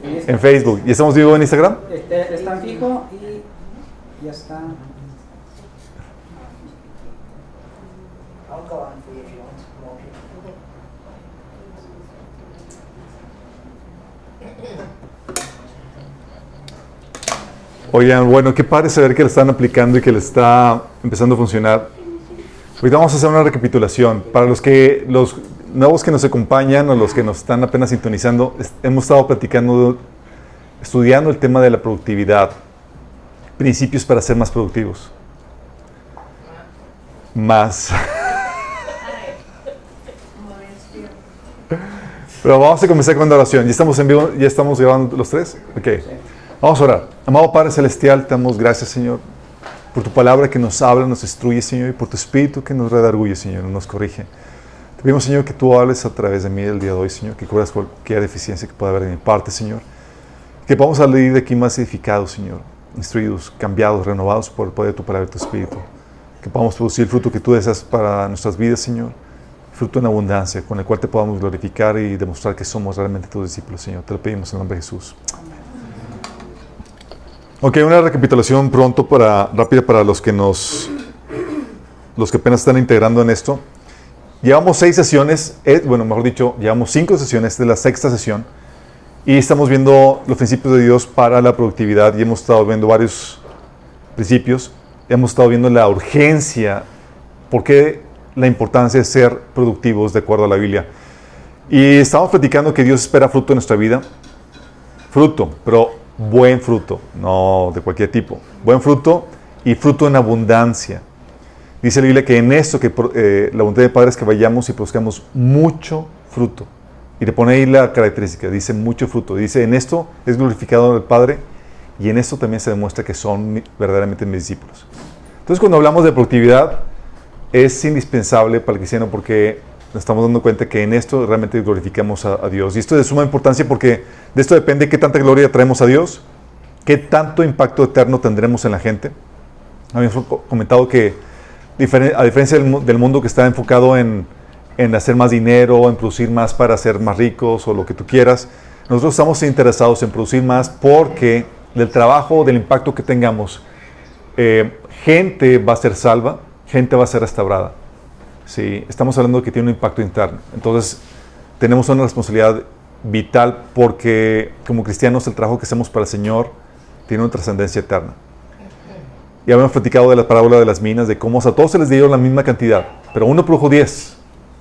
En Facebook. ¿Y estamos vivo en Instagram? Está en fijo y ya está. I'll go on for you if you want more people. Oigan, bueno, qué padre saber que le están aplicando y que le está empezando a funcionar. Ahorita vamos a hacer una recapitulación. Para los nuevos que nos acompañan o los que nos están apenas sintonizando, hemos estado platicando, estudiando el tema de la productividad. Principios para ser más productivos. Más. Pero vamos a comenzar con la oración. ¿Ya estamos en vivo? ¿Ya estamos grabando los tres? Ok. Vamos a orar. Amado Padre Celestial, te damos gracias, Señor, por tu palabra que nos habla, nos instruye, Señor, y por tu Espíritu que nos redarguye, Señor, nos corrige. Te pedimos, Señor, que tú hables a través de mí el día de hoy, Señor, que cubras cualquier deficiencia que pueda haber de mi parte, Señor. Que podamos salir de aquí más edificados, Señor, instruidos, cambiados, renovados por el poder de tu palabra y tu Espíritu. Que podamos producir el fruto que tú deseas para nuestras vidas, Señor. Fruto en abundancia, con el cual te podamos glorificar y demostrar que somos realmente tus discípulos, Señor. Te lo pedimos en el nombre de Jesús. Ok, una recapitulación rápida para los que apenas están integrando en esto. Llevamos 6 sesiones, llevamos 5 sesiones, esta es la 6ª sesión, y estamos viendo los principios de Dios para la productividad, y hemos estado viendo varios principios, hemos estado viendo la urgencia, por qué la importancia de ser productivos de acuerdo a la Biblia. Y estamos platicando que Dios espera fruto en nuestra vida, pero buen fruto, no de cualquier tipo. Buen fruto y fruto en abundancia. Dice la Biblia que en esto, la voluntad del Padre es que vayamos y produzcamos mucho fruto. Y le pone ahí la característica, dice mucho fruto. Dice, en esto es glorificado el Padre y en esto también se demuestra que son verdaderamente mis discípulos. Entonces, cuando hablamos de productividad, es indispensable para el cristiano porque nos estamos dando cuenta que en esto realmente glorificamos a Dios. Y esto es de suma importancia porque de esto depende qué tanta gloria traemos a Dios, qué tanto impacto eterno tendremos en la gente. Habíamos comentado que, a diferencia del mundo que está enfocado en hacer más dinero, en producir más para ser más ricos o lo que tú quieras, nosotros estamos interesados en producir más porque del trabajo, del impacto que tengamos, gente va a ser salva, gente va a ser restaurada. Sí, estamos hablando de que tiene un impacto interno. Entonces, tenemos una responsabilidad vital porque como cristianos el trabajo que hacemos para el Señor tiene una trascendencia eterna. Y habíamos platicado de la parábola de las minas, de cómo a todos se les dieron la misma cantidad, pero uno produjo 10,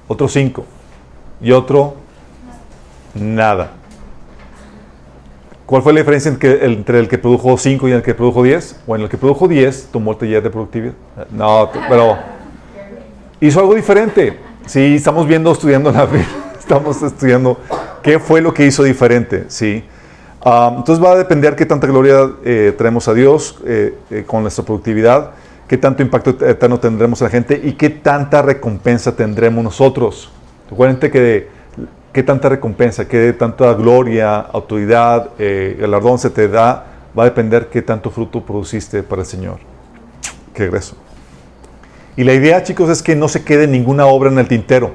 otro 5 y otro nada. ¿Cuál fue la diferencia entre el que produjo 5 y el que produjo 10? Bueno, el que produjo 10 tomó el taller de productividad. No, pero hizo algo diferente. Sí, estamos estudiando la Biblia, estamos estudiando qué fue lo que hizo diferente. Sí. Entonces va a depender qué tanta gloria traemos a Dios con nuestra productividad, qué tanto impacto eterno tendremos a la gente y qué tanta recompensa tendremos nosotros. Recuerden que qué tanta recompensa, qué tanta gloria, autoridad, galardón se te da, va a depender qué tanto fruto produciste para el Señor. Qué grueso. Y la idea, chicos, es que no se quede ninguna obra en el tintero.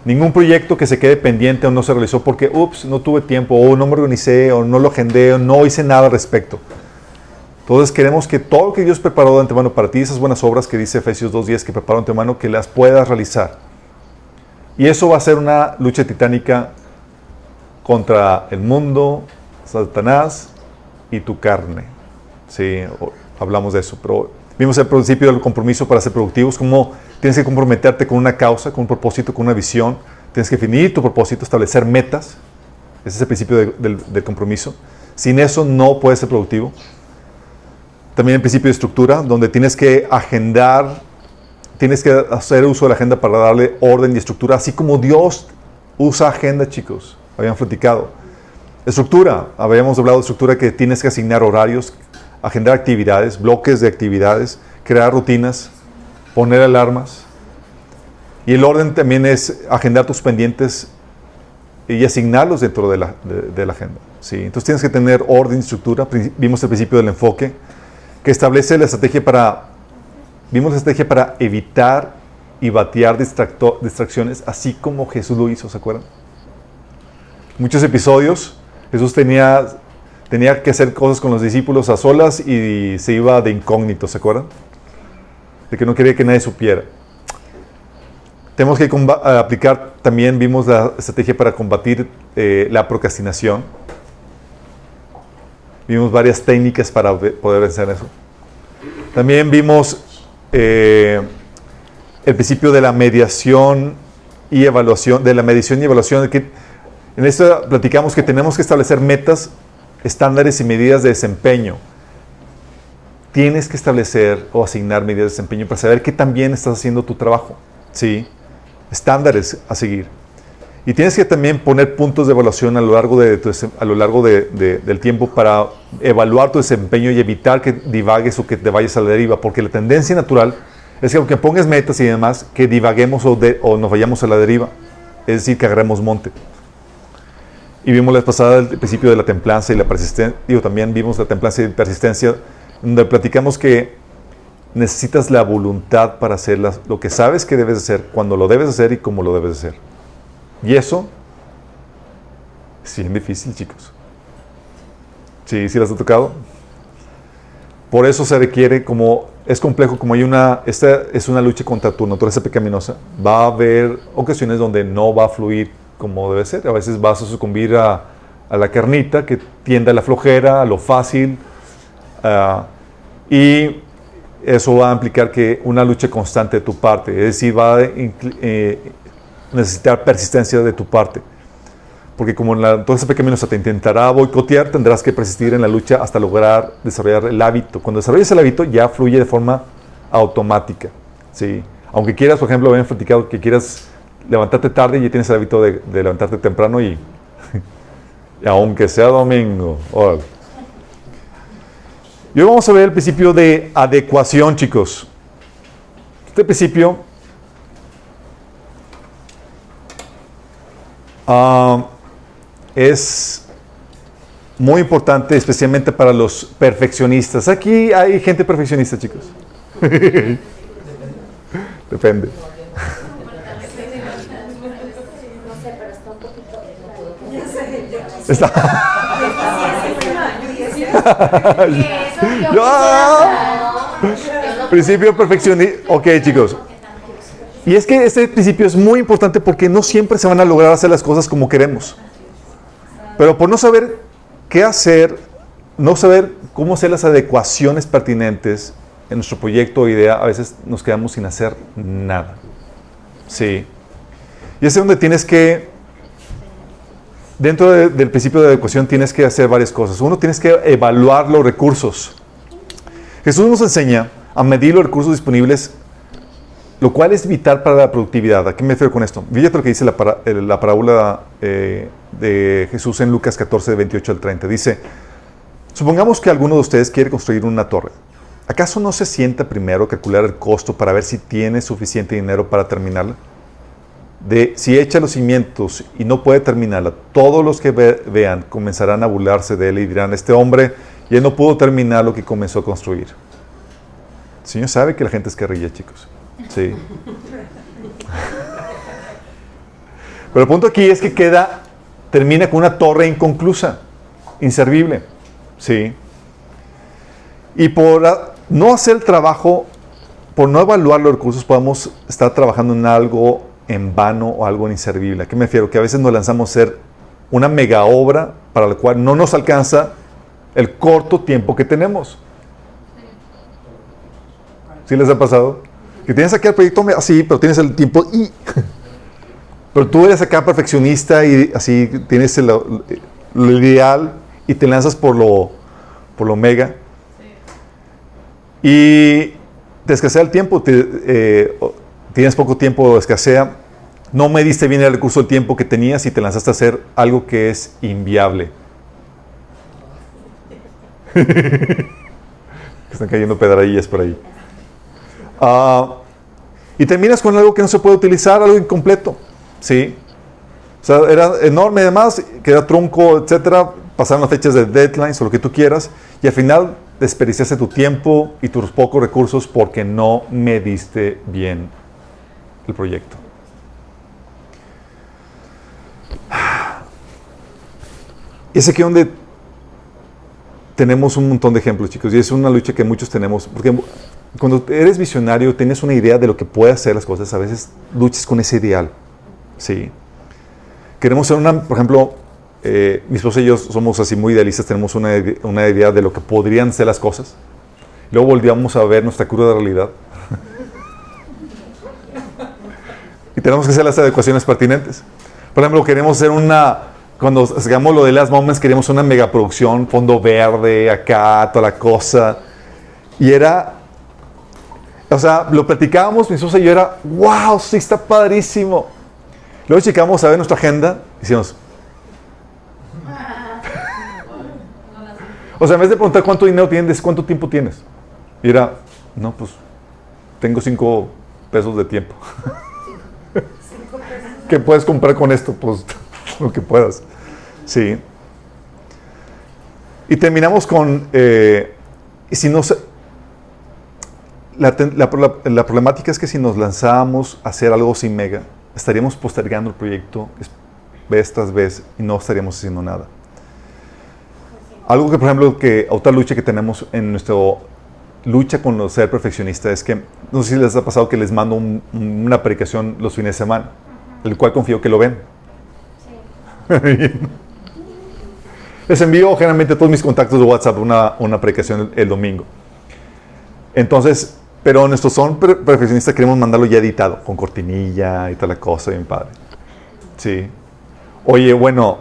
Ningún proyecto que se quede pendiente o no se realizó porque, no tuve tiempo, o no me organicé, o no lo agendé, o no hice nada al respecto. Entonces queremos que todo lo que Dios preparó de antemano para ti, esas buenas obras que dice Efesios 2:10 que preparó de antemano, que las puedas realizar. Y eso va a ser una lucha titánica contra el mundo, Satanás y tu carne. Sí, hablamos de eso, pero vimos el principio del compromiso para ser productivos, cómo tienes que comprometerte con una causa, con un propósito, con una visión. Tienes que definir tu propósito, establecer metas. Ese es el principio del compromiso. Sin eso no puedes ser productivo. También el principio de estructura, donde tienes que agendar, tienes que hacer uso de la agenda para darle orden y estructura, así como Dios usa agenda, chicos. Habíamos platicado. Estructura, habíamos hablado de estructura que tienes que asignar horarios, agendar actividades, bloques de actividades, crear rutinas, poner alarmas. Y el orden también es agendar tus pendientes y asignarlos dentro de la agenda. ¿Sí? Entonces tienes que tener orden y estructura. Vimos el principio del enfoque, que establece la estrategia para evitar y batear distracciones, así como Jesús lo hizo, ¿se acuerdan? Muchos episodios Jesús tenía que hacer cosas con los discípulos a solas y se iba de incógnito, ¿se acuerdan? De que no quería que nadie supiera. Tenemos que aplicar, también vimos la estrategia para combatir la procrastinación. Vimos varias técnicas para poder vencer eso. También vimos el principio de la mediación y evaluación, de la medición y evaluación. Que en esto platicamos que tenemos que establecer metas, estándares y medidas de desempeño. Tienes que establecer o asignar medidas de desempeño para saber qué tan bien estás haciendo tu trabajo. ¿Sí? Estándares a seguir. Y tienes que también poner puntos de evaluación a lo largo del tiempo para evaluar tu desempeño y evitar que divagues o que te vayas a la deriva, porque la tendencia natural es que aunque pongas metas y demás, que divaguemos o nos vayamos a la deriva, es decir, que agarremos monte. Y vimos la vez pasada el principio de la templanza y la persistencia, también vimos la templanza y la persistencia, donde platicamos que necesitas la voluntad para hacer lo que sabes que debes hacer, cuando lo debes hacer y cómo lo debes hacer. Y eso es bien difícil, chicos. ¿Sí las ha tocado? Por eso se requiere, es complejo, esta es una lucha contra tu naturaleza pecaminosa. Va a haber ocasiones donde no va a fluir como debe ser. A veces vas a sucumbir a la carnita que tiende a la flojera, a lo fácil. Y eso va a implicar que una lucha constante de tu parte. Es decir, va a necesitar persistencia de tu parte. Porque como la naturaleza pecaminosa te intentará boicotear, tendrás que persistir en la lucha hasta lograr desarrollar el hábito. Cuando desarrolles el hábito, ya fluye de forma automática. ¿Sí? Aunque quieras, por ejemplo, habían platicado que quieras levantarte tarde y ya tienes el hábito de levantarte temprano y aunque sea domingo. Órale. Y hoy vamos a ver el principio de adecuación, chicos. Este principio es muy importante, especialmente para los perfeccionistas. Aquí hay gente perfeccionista, chicos. Depende. Principio perfeccionista. Ok, chicos. Y es que este principio es muy importante porque no siempre se van a lograr hacer las cosas como queremos. Pero por no saber qué hacer, no saber cómo hacer las adecuaciones pertinentes en nuestro proyecto o idea, a veces nos quedamos sin hacer nada. Sí. Y es donde tienes que, dentro del principio de adecuación, tienes que hacer varias cosas. Uno, tienes que evaluar los recursos. Jesús nos enseña a medir los recursos disponibles, lo cual es vital para la productividad. ¿A qué me refiero con esto? Fíjate lo que dice la parábola de Jesús en Lucas 14, de 28 al 30. Dice, supongamos que alguno de ustedes quiere construir una torre. ¿Acaso no se sienta primero a calcular el costo para ver si tiene suficiente dinero para terminarla? Si echa los cimientos y no puede terminarla, todos los que vean comenzarán a burlarse de él y dirán, este hombre ya no pudo terminar lo que comenzó a construir. El Señor sabe que la gente es carrilla, chicos. Sí. Pero el punto aquí es que termina con una torre inconclusa, inservible. Sí. Y por no hacer el trabajo, por no evaluar los recursos, podemos estar trabajando en algo en vano o algo inservible. ¿A qué me refiero? Que a veces nos lanzamos a hacer una mega obra para la cual no nos alcanza el corto tiempo que tenemos. ¿Sí les ha pasado? Que tienes acá el proyecto así, pero tienes el tiempo pero tú eres acá perfeccionista y así tienes lo ideal y te lanzas por lo mega. Y te escasea el tiempo, tienes poco tiempo, escasea, no mediste bien el recurso del tiempo que tenías y te lanzaste a hacer algo que es inviable. Están cayendo pedradillas por ahí. Y terminas con algo que no se puede utilizar, algo incompleto. ¿Sí? O sea, era enorme además, queda tronco, etcétera. Pasaron las fechas de deadlines o lo que tú quieras. Y al final desperdiciaste tu tiempo y tus pocos recursos porque no mediste bien el proyecto. Y es aquí donde tenemos un montón de ejemplos, chicos, y es una lucha que muchos tenemos, porque cuando eres visionario, tienes una idea de lo que puede hacer las cosas, a veces luchas con ese ideal, ¿sí? Queremos ser por ejemplo, mi esposa y yo somos así muy idealistas, tenemos una idea de lo que podrían ser las cosas, luego volvíamos a ver nuestra cruda realidad, y tenemos que hacer las adecuaciones pertinentes. Por ejemplo, queremos hacer cuando hagamos lo de Last Moments, queríamos una megaproducción, fondo verde, acá, toda la cosa. Y o sea, lo platicábamos, mi esposa y yo, era, wow, sí, está padrísimo. Luego checamos a ver nuestra agenda y decimos, o sea, en vez de preguntar cuánto dinero tienes, cuánto tiempo tienes. Y era, no, pues, tengo 5 pesos de tiempo. ¿Qué puedes comprar con esto? Pues, lo que puedas. Sí. Y terminamos con, si no se, la problemática es que si nos lanzábamos a hacer algo sin mega, estaríamos postergando el proyecto vez tras vez y no estaríamos haciendo nada. Algo que, por ejemplo, otra lucha que tenemos en nuestra lucha con ser perfeccionista es que, no sé si les ha pasado que les mando una predicación los fines de semana, el cual confío que lo ven. Sí. Les envío generalmente a todos mis contactos de WhatsApp una predicación el domingo. Entonces, pero nuestros son perfeccionistas, queremos mandarlo ya editado, con cortinilla y tal la cosa, bien padre. Sí. Oye, bueno,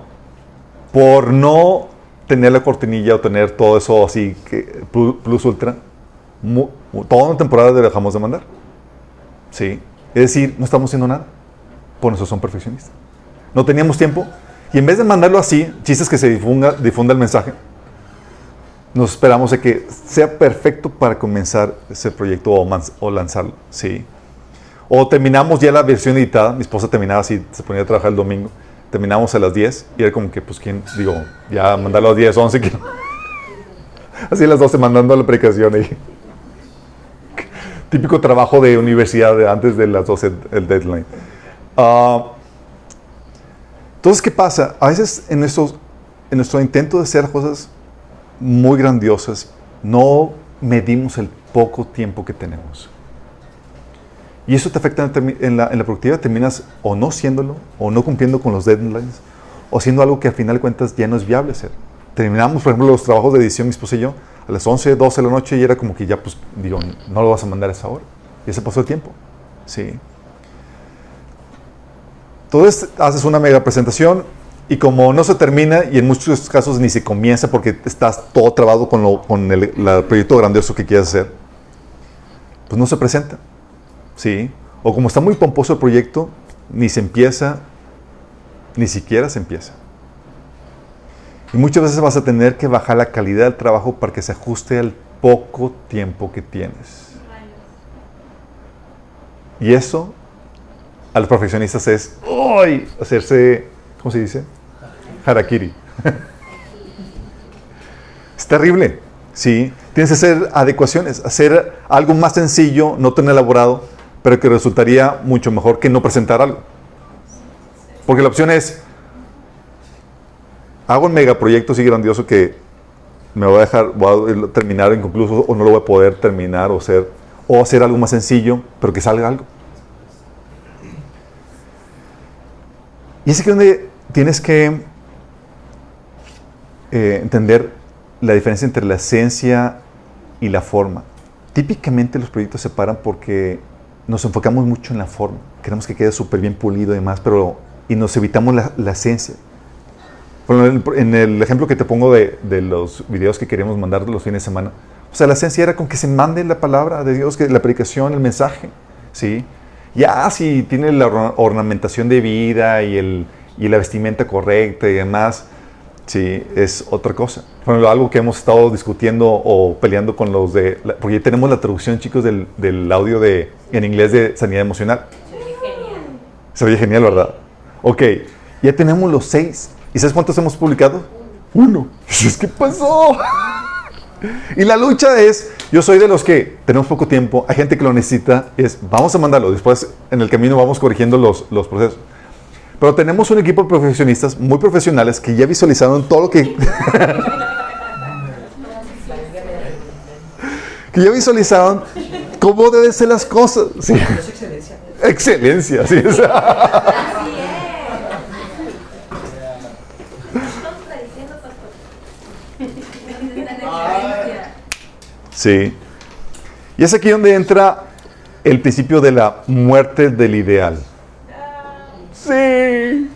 por no tener la cortinilla o tener todo eso así, que plus ultra, toda una temporada le dejamos de mandar. Sí. Es decir, no estamos haciendo nada. Por nuestros son perfeccionistas. No teníamos tiempo. Y en vez de mandarlo así, chistes que se difunda el mensaje, nos esperamos de que sea perfecto para comenzar ese proyecto o lanzarlo, ¿sí? O terminamos ya la versión editada, mi esposa terminaba así, se ponía a trabajar el domingo, terminamos a las 10 y era como que, pues, ya mandarlo a las 10, 11, así a las 12 mandando la predicación ahí. Típico trabajo de universidad antes de las 12, el deadline. Entonces, ¿qué pasa? A veces en nuestro intento de hacer cosas muy grandiosas, no medimos el poco tiempo que tenemos. Y eso te afecta en la productividad. Terminas o no siéndolo, o no cumpliendo con los deadlines, o haciendo algo que al final de cuentas ya no es viable hacer. Terminamos, por ejemplo, los trabajos de edición, mi esposa y yo, a las 11, 12 de la noche, y era como que ya, pues, digo, no lo vas a mandar a esa hora. Ya se pasó el tiempo. Sí. Entonces haces una mega presentación y como no se termina y en muchos casos ni se comienza porque estás todo trabado con el proyecto grandioso que quieres hacer, pues no se presenta, ¿sí? O como está muy pomposo el proyecto, ni se empieza, ni siquiera se empieza. Y muchas veces vas a tener que bajar la calidad del trabajo para que se ajuste al poco tiempo que tienes. Y eso a los profesionistas es hacerse, ¿cómo se dice? Harakiri. Es terrible, ¿sí? Tienes que hacer adecuaciones, hacer algo más sencillo, no tan elaborado, pero que resultaría mucho mejor que no presentar algo. Porque la opción es, hago un megaproyecto así grandioso que me voy a terminar inconcluso o no lo voy a poder terminar o hacer algo más sencillo, pero que salga algo. Y es aquí donde tienes que entender la diferencia entre la esencia y la forma. Típicamente los proyectos se paran porque nos enfocamos mucho en la forma. Queremos que quede súper bien pulido y demás, y nos evitamos la esencia. En el ejemplo que te pongo de los videos que queríamos mandar los fines de semana, o sea, la esencia era con que se mande la palabra de Dios, que la predicación, el mensaje, ¿sí? Ya si tiene la ornamentación de vida y la vestimenta correcta y demás, sí, es otra cosa. Bueno, algo que hemos estado discutiendo o peleando con los porque ya tenemos la traducción, chicos, del audio en inglés de sanidad emocional. Se oye genial. Se oye genial, ¿verdad? Ok, ya tenemos los 6. ¿Y sabes cuántos hemos publicado? 1. ¿Qué pasó? Y la lucha es, yo soy de los que tenemos poco tiempo, hay gente que lo necesita, vamos a mandarlo, después en el camino vamos corrigiendo los procesos. Pero tenemos un equipo de profesionistas muy profesionales que ya visualizaron todo lo que... que ya visualizaron cómo deben ser las cosas. Sí. Es excelencia. Excelencia, sí. Así es. Estamos prediciendo, pastor. Sí. Y es aquí donde entra el principio de la muerte del ideal. Sí.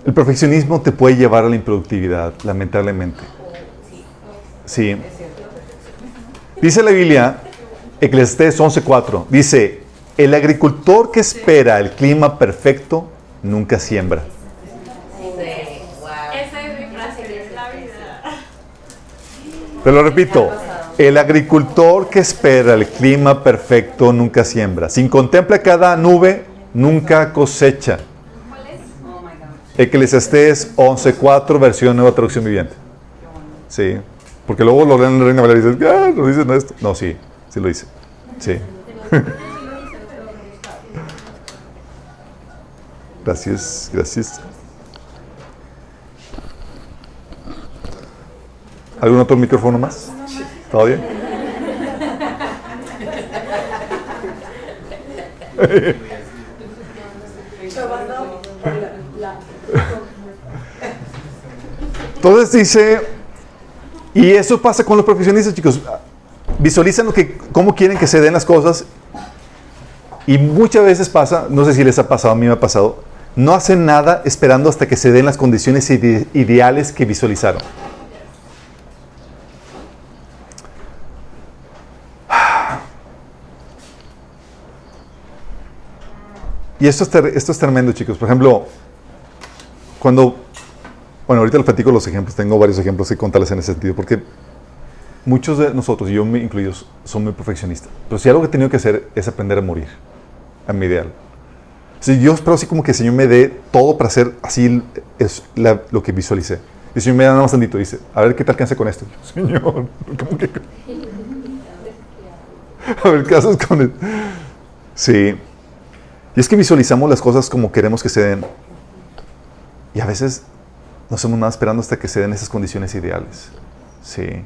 El perfeccionismo te puede llevar a la improductividad, lamentablemente. Sí. Dice la Biblia, Eclesiastés 11:4, dice, el agricultor que espera el clima perfecto nunca siembra. Esa es mi frase de la vida. Te lo repito, el agricultor que espera el clima perfecto nunca siembra. Sin contempla cada nube, nunca cosecha. ¿Cuál es? Eclesiastés 11:4, versión Nueva Traducción Viviente. Sí, porque luego lo leen en la Reina Valera y dicen, no dicen esto. No, sí, sí lo dice. Sí. Gracias, gracias. ¿Algún otro micrófono más? ¿Todo bien? Entonces dice, y eso pasa con los profesionistas, chicos. Visualizan cómo quieren que se den las cosas, y muchas veces pasa, no sé si les ha pasado, a mí me ha pasado, no hacen nada esperando hasta que se den las condiciones ideales que visualizaron. Y esto es tremendo, chicos. Por ejemplo, bueno, ahorita les platico los ejemplos, tengo varios ejemplos que contarles en ese sentido, porque muchos de nosotros, y yo me incluyo, son muy perfeccionistas. Pero si algo que he tenido que hacer es aprender a morir, a mi ideal. Si yo espero así como que el Señor me dé todo para hacer así lo que visualicé. Y el Señor me da nada más tantito, dice, a ver qué te alcanza con esto. Señor, ¿cómo que? A ver qué haces con él. Sí. Y es que visualizamos las cosas como queremos que se den. Y a veces no hacemos nada esperando hasta que se den esas condiciones ideales. Sí.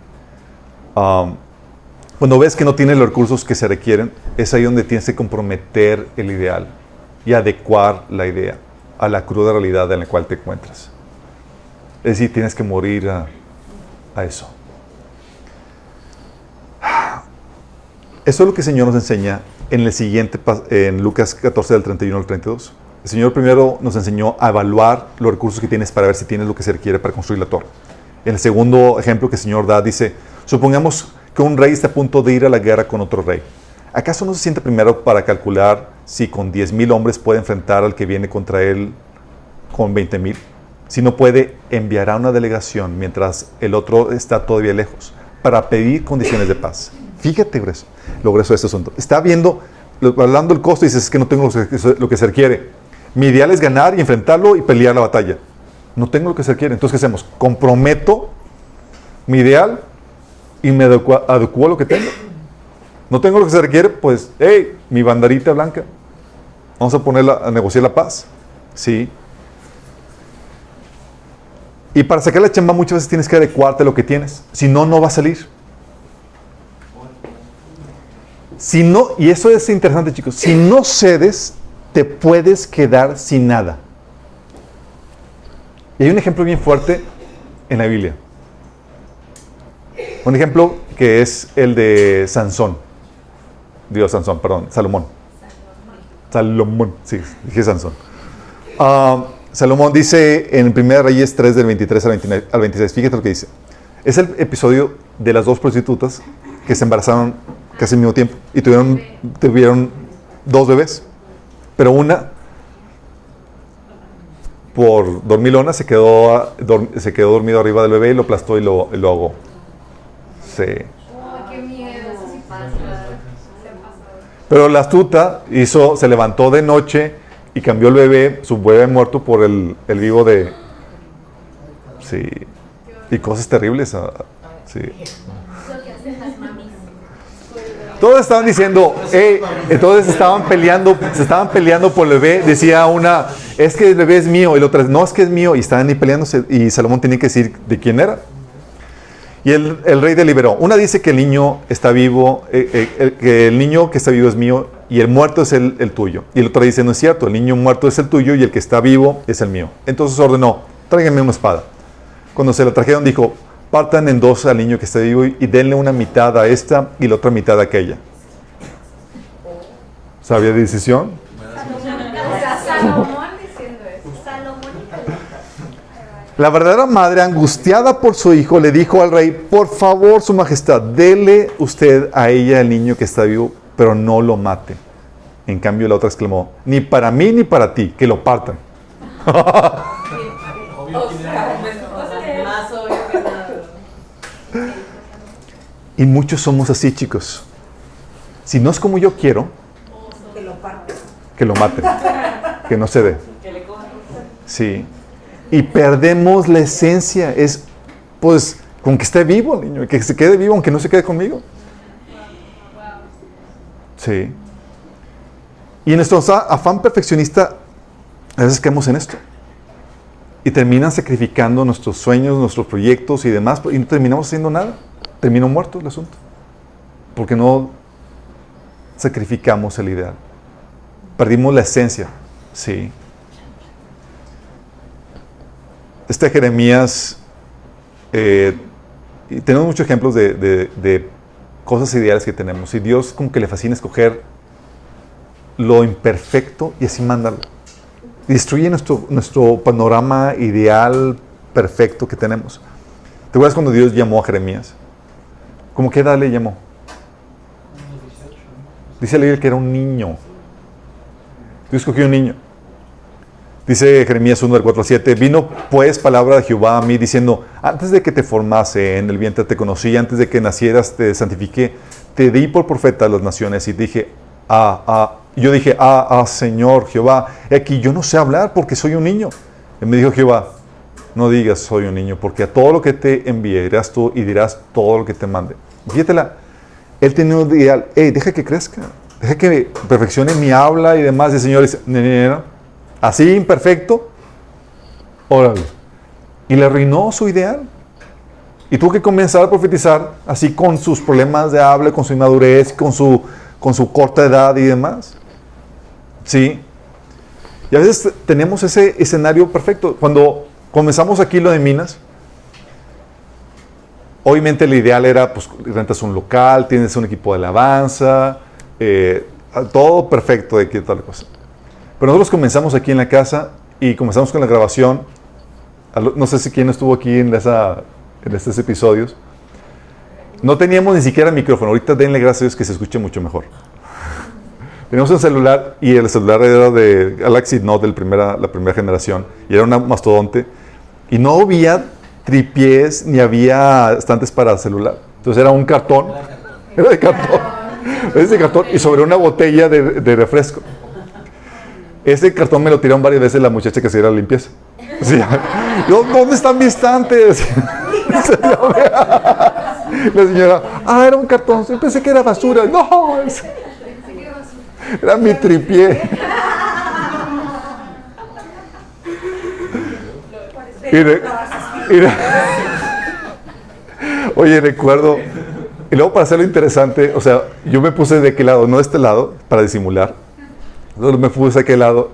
Cuando ves que no tienes los recursos que se requieren, es ahí donde tienes que comprometer el ideal y adecuar la idea a la cruda realidad en la cual te encuentras. Es decir, tienes que morir a eso. Eso es lo que el Señor nos enseña en el siguiente, en Lucas 14, del 31 al 32. El Señor primero nos enseñó a evaluar los recursos que tienes para ver si tienes lo que se requiere para construir la torre. En el segundo ejemplo que el Señor da, dice, supongamos que un rey está a punto de ir a la guerra con otro rey. ¿Acaso no se siente primero para calcular si con 10,000 hombres puede enfrentar al que viene contra él con 20,000? Si no puede, enviará una delegación mientras el otro está todavía lejos para pedir condiciones de paz. Fíjate lo grueso de este asunto. Está hablando el costo y dices, es que no tengo lo que se requiere. Mi ideal es ganar y enfrentarlo y pelear la batalla. No tengo lo que se requiere. Entonces, ¿qué hacemos? Comprometo mi ideal y me adecuo a lo que tengo. No tengo lo que se requiere, pues, hey, mi banderita blanca. Vamos a ponerla a negociar la paz. Sí. Y para sacar la chamba muchas veces tienes que adecuarte a lo que tienes. Si no, no va a salir. Si no, y eso es interesante, chicos, si no cedes, te puedes quedar sin nada. Y hay un ejemplo bien fuerte en la Biblia. Un ejemplo que es el de Salomón, sí, dije Sansón. Salomón dice en 1 Reyes 3, del 23 al 26, fíjate lo que dice. Es el episodio de las dos prostitutas que se embarazaron casi al mismo tiempo y tuvieron 2 bebés, pero una por dormilona se quedó dormido arriba del bebé y lo aplastó y lo ahogó. Sí. Oh, qué miedo, eso sí pasa. Pero la astuta se levantó de noche y cambió el bebé, su bebé muerto, por el vivo de... Sí. Y cosas terribles. Sí. Lo que hacen las mamis. Todos estaban diciendo, entonces se estaban peleando por el bebé. Decía una, es que el bebé es mío. Y la otra, no, es que es mío. Y estaban ahí peleándose. Y Salomón tenía que decir de quién era. Y el rey deliberó. Una dice que el niño está vivo, que el niño que está vivo es mío y el muerto es el tuyo. Y el otro dice, no es cierto, el niño muerto es el tuyo y el que está vivo es el mío. Entonces ordenó, tráiganme una espada. Cuando se la trajeron dijo, partan en dos al niño que está vivo y denle una mitad a esta y la otra mitad a aquella. ¿Sabía decisión? O sea, Salomón diciendo eso. Salomón. La verdadera madre, angustiada por su hijo, le dijo al rey, por favor, su majestad, dele usted a ella el niño que está vivo, pero no lo mate. En cambio, la otra exclamó, ni para mí ni para ti, que lo partan. Más obvio que nada. Y muchos somos así, chicos. Si no es como yo quiero, Que lo parte. que lo maten, que no se dé. Que le cojan. Sí. Y perdemos la esencia. Es, pues, con que esté vivo el niño, que se quede vivo aunque no se quede conmigo. Sí. Y en nuestro afán perfeccionista, a veces caemos en esto. Y terminan sacrificando nuestros sueños, nuestros proyectos y demás, y no terminamos haciendo nada. Terminó muerto el asunto. Porque no sacrificamos el ideal. Perdimos la esencia. Sí. Jeremías, y tenemos muchos ejemplos de cosas ideales que tenemos. Y Dios como que le fascina escoger lo imperfecto y así mándalo. Destruye nuestro panorama ideal perfecto que tenemos. ¿Te acuerdas cuando Dios llamó a Jeremías? ¿Cómo qué edad le llamó? Dice la Biblia que era un niño. Dios escogió un niño. Dice Jeremías 1, del 4 al 7, vino pues palabra de Jehová a mí diciendo, antes de que te formase en el vientre te conocí, antes de que nacieras te santifiqué, te di por profeta a las naciones y dije, yo dije, Señor Jehová, he aquí yo no sé hablar porque soy un niño. Y me dijo Jehová, no digas soy un niño, porque a todo lo que te envíe irás tú y dirás todo lo que te mande. Fíjatela, él tenía un ideal, deja que crezca, deja que perfeccione mi habla y demás. Y el Señor dice, no. Así imperfecto, órale. Y le arruinó su ideal. Y tuvo que comenzar a profetizar así con sus problemas de habla, con su inmadurez, con su corta edad y demás. Sí. Y a veces tenemos ese escenario perfecto. Cuando comenzamos aquí lo de Minas, obviamente el ideal era, pues, rentas un local, tienes un equipo de alabanza, todo perfecto de qué tal cosa. Pero nosotros comenzamos aquí en la casa y comenzamos con la grabación. No sé si quién estuvo aquí en estos episodios. No teníamos ni siquiera micrófono. Ahorita denle gracias a Dios que se escuche mucho mejor. Teníamos un celular y el celular era de Galaxy Note, la primera generación. Y era una mastodonte. Y no había tripiés ni había estantes para celular. Entonces era un cartón. Era de cartón. Era de cartón y sobre una botella de refresco. Ese cartón me lo tiraron varias veces la muchacha que hacía la limpieza. Sí. ¿Dónde están mis estantes? La señora, era un cartón. Yo pensé que era basura. No, era mi tripié. Oye, recuerdo. Y luego para hacerlo interesante, o sea, yo me puse de aquel lado, no de este lado, para disimular. Entonces me puse a aquel lado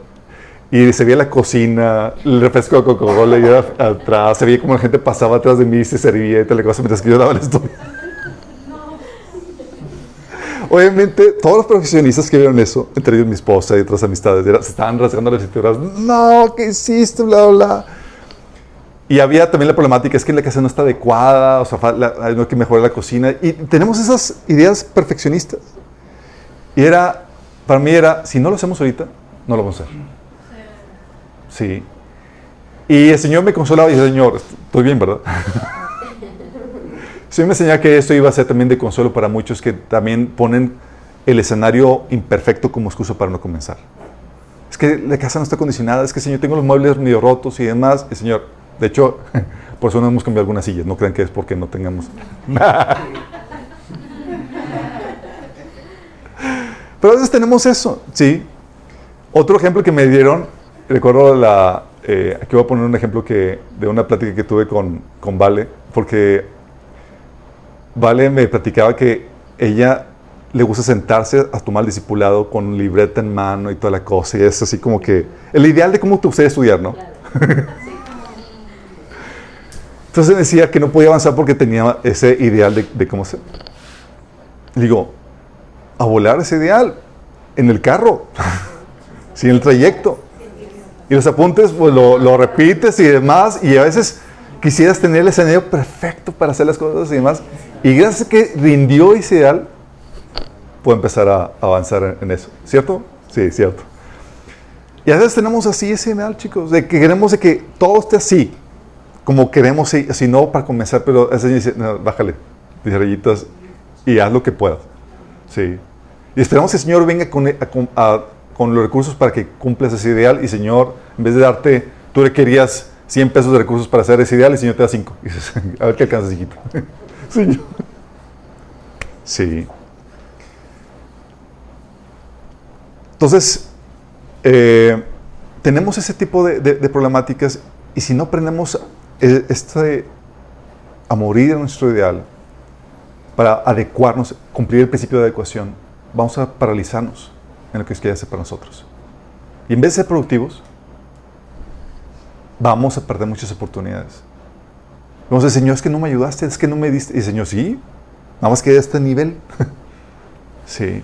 y se veía la cocina, el refresco de Coca-Cola y era atrás, se veía como la gente pasaba atrás de mí y se servía y tal cosa mientras que yo daba el estudio. Obviamente, todos los profesionistas que vieron eso, entre ellos mi esposa y otras amistades, se estaban rasgando las cinturas. No, ¿qué hiciste? Bla, bla, bla. Y había también la problemática, es que la casa no está adecuada, o sea, no hay que mejorar la cocina. Y tenemos esas ideas perfeccionistas. Y para mí si no lo hacemos ahorita, no lo vamos a hacer. Sí. Y el Señor me consolaba y dice, Señor, estoy bien, ¿verdad? El Señor me enseñaba que esto iba a ser también de consuelo para muchos que también ponen el escenario imperfecto como excusa para no comenzar. Es que la casa no está acondicionada, es que, Señor, tengo los muebles medio rotos y demás. El Señor, de hecho, por eso no hemos cambiado algunas sillas. No crean que es porque no tengamos. Pero a veces tenemos eso, ¿sí? Otro ejemplo que me dieron, recuerdo aquí voy a poner un ejemplo de una plática que tuve con Vale, porque Vale me platicaba que ella le gusta sentarse a tomar el discipulado con libreta en mano y toda la cosa, y es así como que el ideal de cómo te gustaría estudiar, ¿no? Entonces decía que no podía avanzar porque tenía ese ideal de cómo ser. Digo, a volar ese ideal en el carro, sí, en el trayecto. Y los apuntes, pues lo repites y demás, y a veces quisieras tener el escenario perfecto para hacer las cosas y demás. Y gracias a que rindió ese ideal, puede empezar a avanzar en eso. ¿Cierto? Sí, cierto. Y a veces tenemos así ese ideal, chicos, de que queremos de que todo esté así, como queremos, así no para comenzar, pero ese dice, no, bájale, dice rayitas, y haz lo que puedas. Sí. Y esperamos que el Señor venga con los recursos para que cumplas ese ideal, y Señor, en vez de darte, tú le querías 100 pesos de recursos para hacer ese ideal, y el Señor te da 5. Y dices, a ver qué alcanzas, hijito. Señor. Sí. Entonces, tenemos ese tipo de problemáticas, y si no aprendemos a morir en nuestro ideal para adecuarnos, cumplir el principio de adecuación, vamos a paralizarnos en lo que quiere hacer para nosotros. Y en vez de ser productivos, vamos a perder muchas oportunidades. Vamos a decir, Señor, es que no me ayudaste, es que no me diste. Y Señor, sí, nada más que a este nivel. Sí.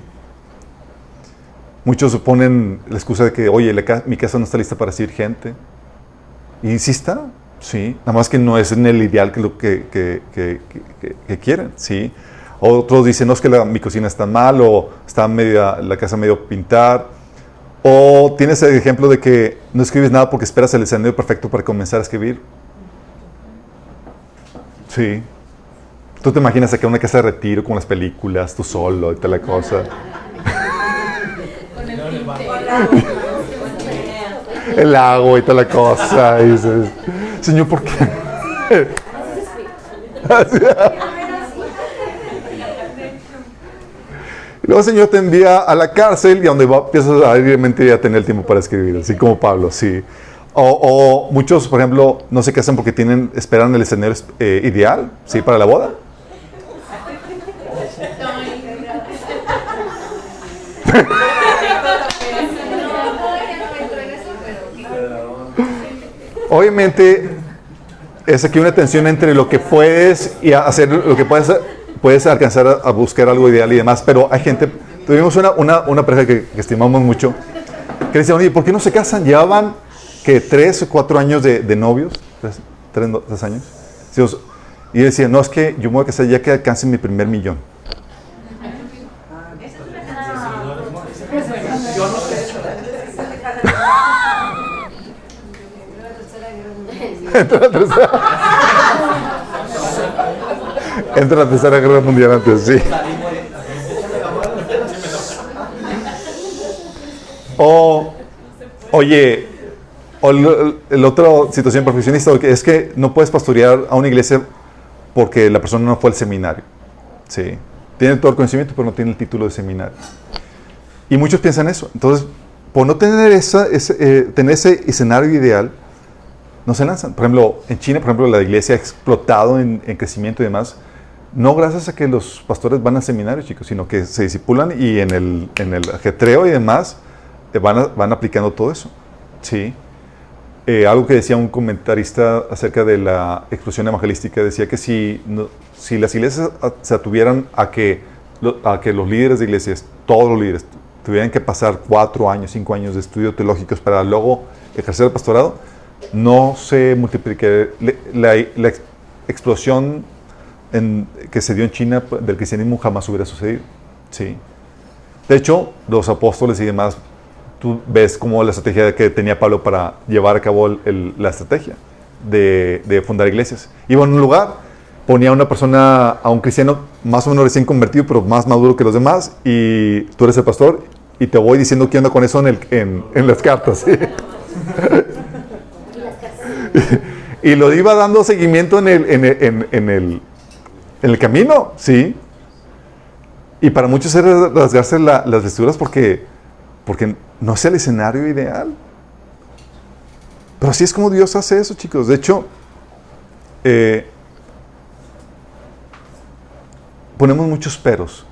Muchos ponen la excusa de que, oye, mi casa no está lista para recibir gente. Y sí está, sí. Nada más que no es en el ideal que quieren, sí. Otros dicen, no, es que mi cocina está mal, o está la casa medio pintar. O tienes el ejemplo de que no escribes nada porque esperas el escenario perfecto para comenzar a escribir. Sí. Tú te imaginas acá una casa de retiro con las películas, tú solo y toda la cosa. El agua y toda la cosa. Y dices, Señor, ¿por qué? Y luego el Señor te envía a la cárcel y a donde empiezas a realmente a tener el tiempo para escribir, así como Pablo, sí. O muchos, por ejemplo, no se casan porque esperan el escenario ideal, ¿sí? Para la boda. Obviamente, es aquí una tensión entre lo que puedes y hacer, lo que puedes alcanzar a buscar algo ideal y demás, pero hay gente, tuvimos una pareja que estimamos mucho, que decían, oye, ¿por qué no se casan? Llevaban, ¿qué? 3 o 4 años de novios, 3 años, y decían, no, es que yo me voy a casar ya que alcance mi primer millón. Entra la tercera guerra mundial antes, sí. Oye, la otra situación profesionista es que no puedes pastorear a una iglesia porque la persona no fue al seminario. Sí. Tiene todo el conocimiento, pero no tiene el título de seminario. Y muchos piensan eso. Entonces, por no tener tener ese escenario ideal, no se lanzan. Por ejemplo, en China, la iglesia ha explotado en crecimiento y demás, no gracias a que los pastores van al seminario, chicos, sino que se discipulan y en el ajetreo y demás van aplicando todo eso. Sí. Algo que decía un comentarista acerca de la explosión evangelística, decía que si las iglesias se atuvieran a que los líderes de iglesias, todos los líderes, tuvieran que pasar 4 años, 5 años de estudios teológicos para luego ejercer el pastorado, no se multiplicaría. La explosión que se dio en China del cristianismo jamás hubiera sucedido. Sí. De hecho, los apóstoles y demás, tú ves como la estrategia que tenía Pablo para llevar a cabo la estrategia de fundar iglesias. Iba a un lugar, ponía a una persona, a un cristiano más o menos recién convertido, pero más maduro que los demás, y tú eres el pastor, y te voy diciendo qué onda con eso en las cartas. ¿Sí? Y lo iba dando seguimiento en el camino, ¿sí? Y para muchos es rasgarse las vestiduras porque no es el escenario ideal. Pero así es como Dios hace eso, chicos. De hecho, ponemos muchos peros.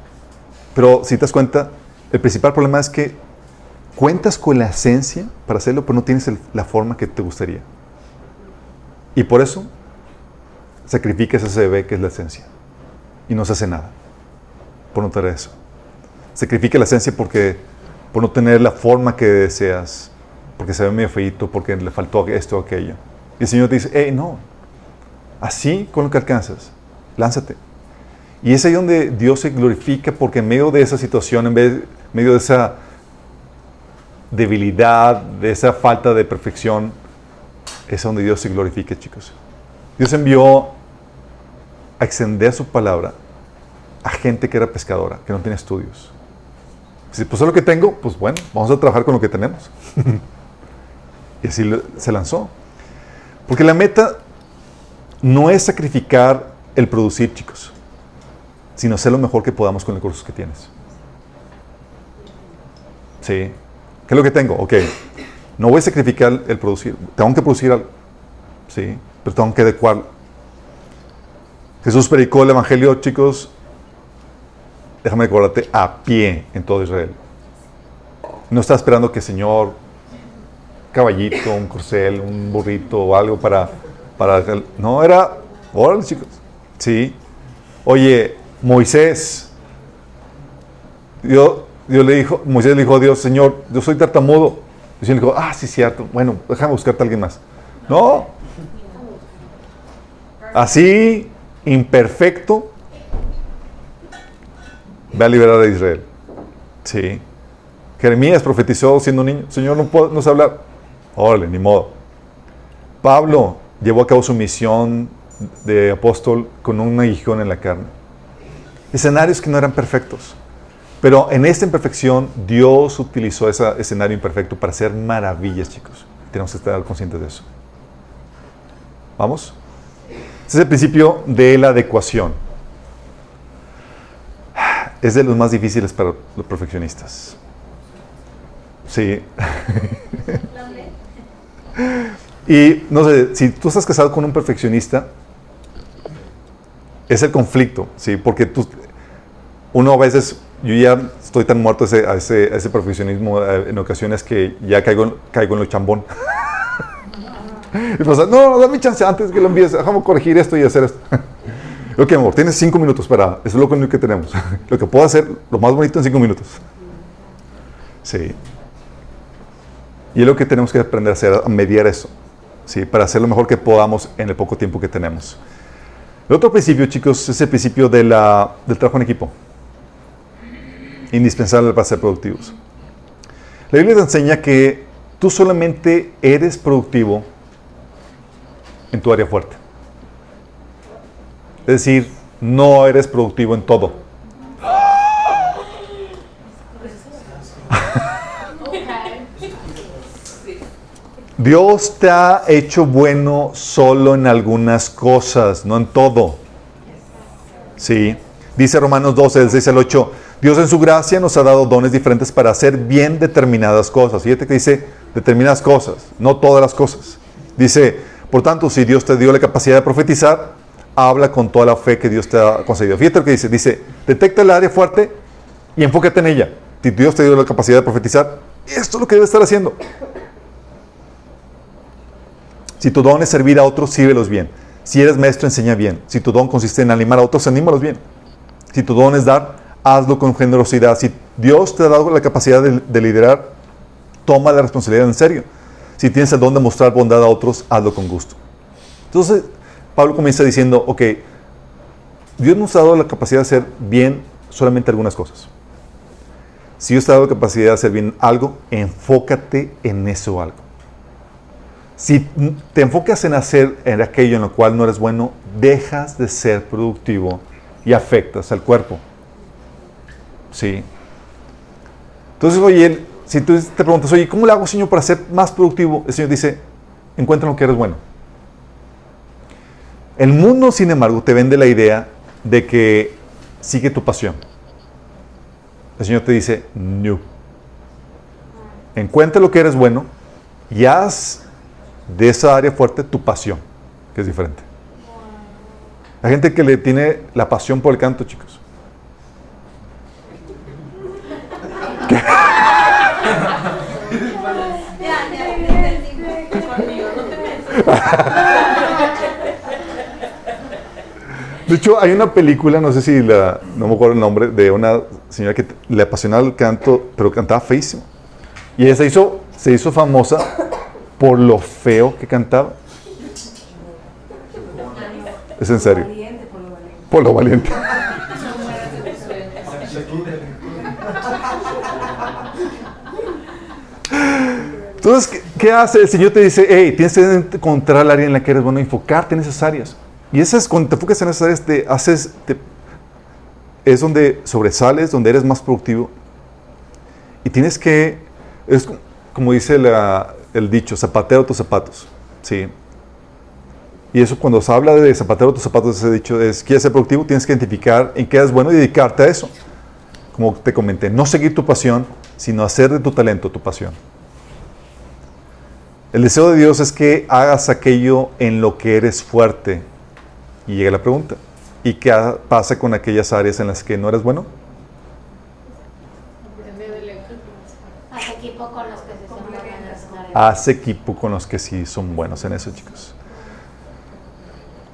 Pero si te das cuenta, el principal problema es que cuentas con la esencia para hacerlo, pero no tienes la forma que te gustaría. Y por eso sacrificas ese bebé que es la esencia. Y no se hace nada por no tener eso. Sacrifica la esencia por no tener la forma que deseas, porque se ve medio feíto, porque le faltó esto o aquello. Y el Señor te dice, no, así con lo que alcanzas, lánzate. Y es ahí donde Dios se glorifica, porque en medio de esa situación, en medio de esa debilidad, de esa falta de perfección, es donde Dios se glorifica, chicos. Dios envió a extender su palabra a gente que era pescadora, que no tenía estudios. Si pues es lo que tengo, pues bueno, vamos a trabajar con lo que tenemos. Y así se lanzó. Porque la meta no es sacrificar el producir, chicos, sino hacer lo mejor que podamos con los recursos que tienes. ¿Sí? ¿Qué es lo que tengo? Ok. No voy a sacrificar el producir. Tengo que producir algo. ¿Sí? Pero tengo que adecuarlo. Jesús predicó el evangelio, chicos, déjame recordarte, a pie en todo Israel. No está esperando que Señor, caballito, un corcel, un burrito o algo para no, era, órale, chicos. Sí. Oye, Moisés le dijo a Dios, Señor, yo soy tartamudo. Y el Señor le dijo, sí, cierto. Bueno, déjame buscarte a alguien más. No. Así, imperfecto, ve a liberar a Israel. Sí. Jeremías profetizó siendo niño. Señor, no sé hablar. Órale, ni modo. Pablo llevó a cabo su misión de apóstol con un aguijón en la carne. Escenarios que no eran perfectos. Pero en esta imperfección, Dios utilizó ese escenario imperfecto para hacer maravillas, chicos. Tenemos que estar conscientes de eso. ¿Vamos? Este es el principio de la adecuación. Es de los más difíciles para los perfeccionistas. Sí. Y no sé, si tú estás casado con un perfeccionista, es el conflicto, ¿sí? Porque uno a veces, yo ya estoy tan muerto a ese perfeccionismo en ocasiones que ya caigo en lo chambón. Y pasa, no, dame chance antes que lo envíes, déjame corregir esto y hacer esto. Ok, amor, tienes 5 minutos para, eso es lo único que tenemos. Lo que puedo hacer, lo más bonito en 5 minutos. Sí. Y es lo que tenemos que aprender a hacer, a mediar eso, ¿sí? Para hacer lo mejor que podamos en el poco tiempo que tenemos. El otro principio, chicos, es el principio del trabajo en equipo. Indispensable para ser productivos. La Biblia te enseña que tú solamente eres productivo en tu área fuerte. Es decir, no eres productivo en todo. Dios te ha hecho bueno solo en algunas cosas, no en todo. Sí. Dice Romanos 12, del 6 al 8, Dios en su gracia nos ha dado dones diferentes para hacer bien determinadas cosas. Fíjate que dice determinadas cosas, no todas las cosas. Dice, por tanto, si Dios te dio la capacidad de profetizar, habla con toda la fe que Dios te ha concedido. Fíjate lo que dice. Dice, detecta el área fuerte y enfócate en ella. Si Dios te dio la capacidad de profetizar, esto es lo que debes estar haciendo. Si tu don es servir a otros, sírvelos bien. Si eres maestro, enseña bien. Si tu don consiste en animar a otros, anímalos bien. Si tu don es dar, hazlo con generosidad. Si Dios te ha dado la capacidad de liderar, toma la responsabilidad en serio. Si tienes el don de mostrar bondad a otros, hazlo con gusto. Entonces, Pablo comienza diciendo, ok, Dios nos ha dado la capacidad de hacer bien solamente algunas cosas. Si Dios te ha dado la capacidad de hacer bien algo, enfócate en eso algo. Si te enfocas en hacer en aquello en lo cual no eres bueno, dejas de ser productivo y afectas al cuerpo. ¿Sí? Entonces, oye, si tú te preguntas, oye, ¿cómo le hago, Señor, para ser más productivo? El Señor dice, encuentra lo que eres bueno. El mundo, sin embargo, te vende la idea de que sigue tu pasión. El Señor te dice, no. Encuentra lo que eres bueno y haz de esa área fuerte tu pasión, que es diferente. Hay gente que le tiene la pasión por el canto, chicos. Conmigo no te metas. De hecho, hay una película, no sé si no me acuerdo el nombre, de una señora que le apasionaba el canto, pero cantaba feísimo. Y ella se hizo famosa por lo feo que cantaba. Es en serio. Por lo valiente. Entonces, ¿qué hace? El Señor te dice, hey, tienes que encontrar el área en la que eres bueno, enfocarte en esas áreas. Y cuando te enfocas en esas áreas, es donde sobresales, donde eres más productivo. Y tienes que, es como dice el dicho, zapatero tus zapatos. ¿Sí? Y eso cuando se habla de zapatero tus zapatos, ese dicho es, ¿quieres ser productivo? Tienes que identificar en qué eres bueno y dedicarte a eso. Como te comenté, no seguir tu pasión, sino hacer de tu talento tu pasión. El deseo de Dios es que hagas aquello en lo que eres fuerte. Y llega la pregunta, ¿y qué pasa con aquellas áreas en las que no eres bueno? Haz equipo con los que sí son buenos. Haz equipo con los que sí son buenos en eso, chicos.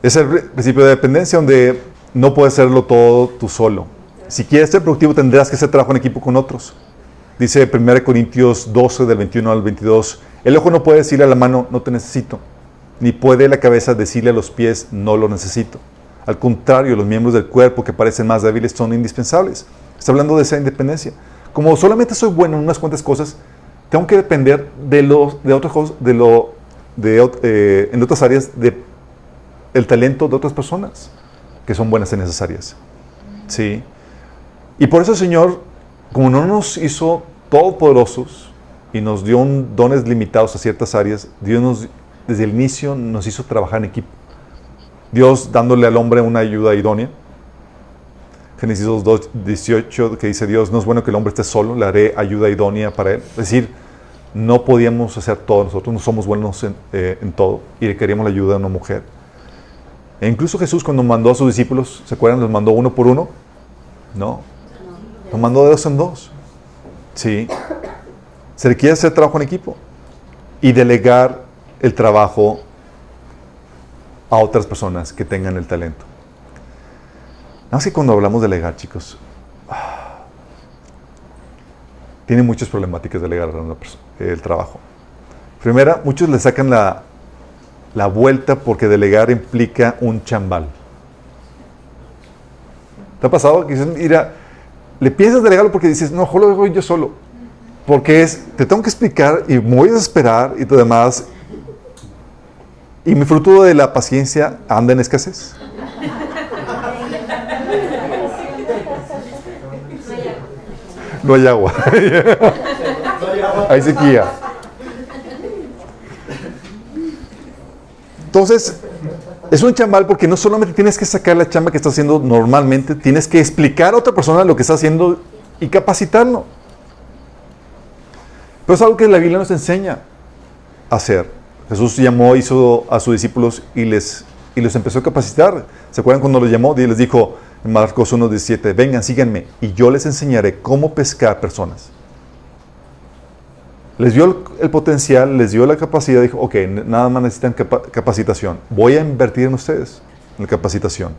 Es el principio de dependencia donde no puedes hacerlo todo tú solo. Si quieres ser productivo tendrás que hacer trabajo en equipo con otros. Dice 1 Corintios 12 del 21 al 22, el ojo no puede decirle a la mano, no te necesito. Ni puede la cabeza decirle a los pies, no lo necesito. Al contrario, los miembros del cuerpo que parecen más débiles son indispensables. Está hablando de esa independencia. Como solamente soy bueno en unas cuantas cosas, tengo que depender de otras cosas, en otras áreas, del talento de otras personas que son buenas en esas áreas. ¿Sí? Y por eso el Señor, como no nos hizo todopoderosos y nos dio dones limitados a ciertas áreas, Dios desde el inicio nos hizo trabajar en equipo. Dios dándole al hombre una ayuda idónea. Génesis 2:18 que dice Dios, no es bueno que el hombre esté solo, le haré ayuda idónea para él. Es decir, no podíamos hacer todo nosotros, no somos buenos en todo y requeríamos la ayuda de una mujer. E incluso Jesús cuando mandó a sus discípulos, ¿se acuerdan? ¿Los mandó uno por uno? No. Los mandó de dos en dos. Sí. Se requiere hacer trabajo en equipo y delegar el trabajo a otras personas que tengan el talento. Nada más que cuando hablamos de delegar, chicos, tiene muchas problemáticas delegar a una persona, el trabajo. Primera, muchos le sacan la vuelta porque delegar implica un chambal. ¿Te ha pasado? Que dices, mira, le piensas delegarlo porque dices, no, lo hago yo solo. Porque te tengo que explicar y me voy a esperar y todo demás. Y mi fruto de la paciencia anda en escasez. No hay agua. Hay sequía. Entonces, es un chambal porque no solamente tienes que sacar la chamba que estás haciendo normalmente, tienes que explicar a otra persona lo que está haciendo y capacitarlo. Pero es algo que la Biblia nos enseña a hacer. Jesús hizo a sus discípulos y los empezó a capacitar. ¿Se acuerdan cuando los llamó? Y les dijo en Marcos 1:17, vengan, síganme, y yo les enseñaré cómo pescar personas. Les dio el potencial, les dio la capacidad, dijo, ok, nada más necesitan capacitación. Voy a invertir en ustedes, en la capacitación.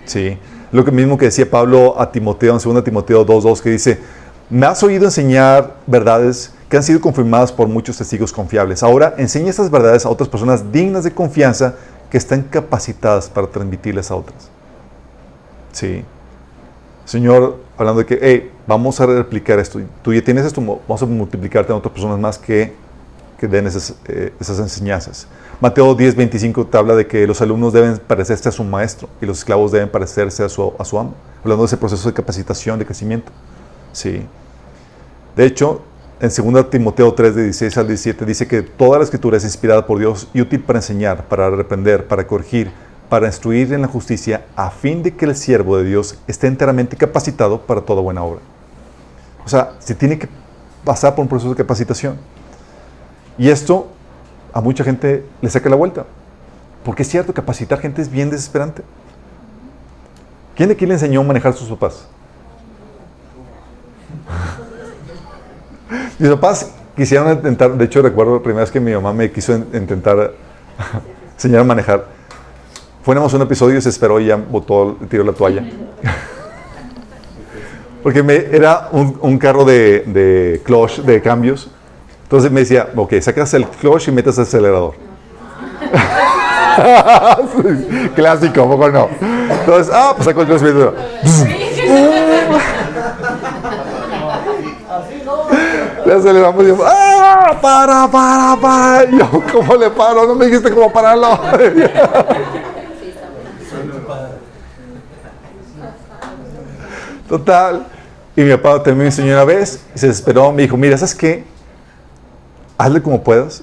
¿Sí? Lo mismo que decía Pablo a Timoteo, en 2 Timoteo 2:2, que dice, me has oído enseñar verdades que han sido confirmadas por muchos testigos confiables. Ahora enseña estas verdades a otras personas dignas de confianza que están capacitadas para transmitirles a otras. Sí. Señor, hablando de que, hey, vamos a replicar esto. Tú ya tienes esto, vamos a multiplicarte en otras personas más que den esas enseñanzas. Mateo 10:25 te habla de que los alumnos deben parecerse a su maestro y los esclavos deben parecerse a su amo. Hablando de ese proceso de capacitación, de crecimiento. Sí. De hecho, en 2 Timoteo 3:16 al 17 dice que toda la escritura es inspirada por Dios y útil para enseñar, para reprender, para corregir, para instruir en la justicia, a fin de que el siervo de Dios esté enteramente capacitado para toda buena obra. O sea, se tiene que pasar por un proceso de capacitación. Y esto a mucha gente le saca la vuelta. Porque es cierto, capacitar gente es bien desesperante. ¿Quién de aquí le enseñó a manejar a sus papás? Mis papás quisieron intentar, de hecho recuerdo la primera vez que mi mamá me quiso intentar enseñar a manejar. Fuéramos un episodio, se esperó y ya tiró la toalla. Porque era un carro de clutch, de cambios. Entonces me decía, ok, sacas el clutch y metes el acelerador. Clásico, ¿poco no? Entonces, pues saco el clutch y meto. Le aceleramos y yo, para. Y yo, ¿cómo le paro? No me dijiste cómo pararlo. Total. Y mi papá también me enseñó una vez, y se desesperó, me dijo, mira, ¿sabes qué? Hazle como puedas,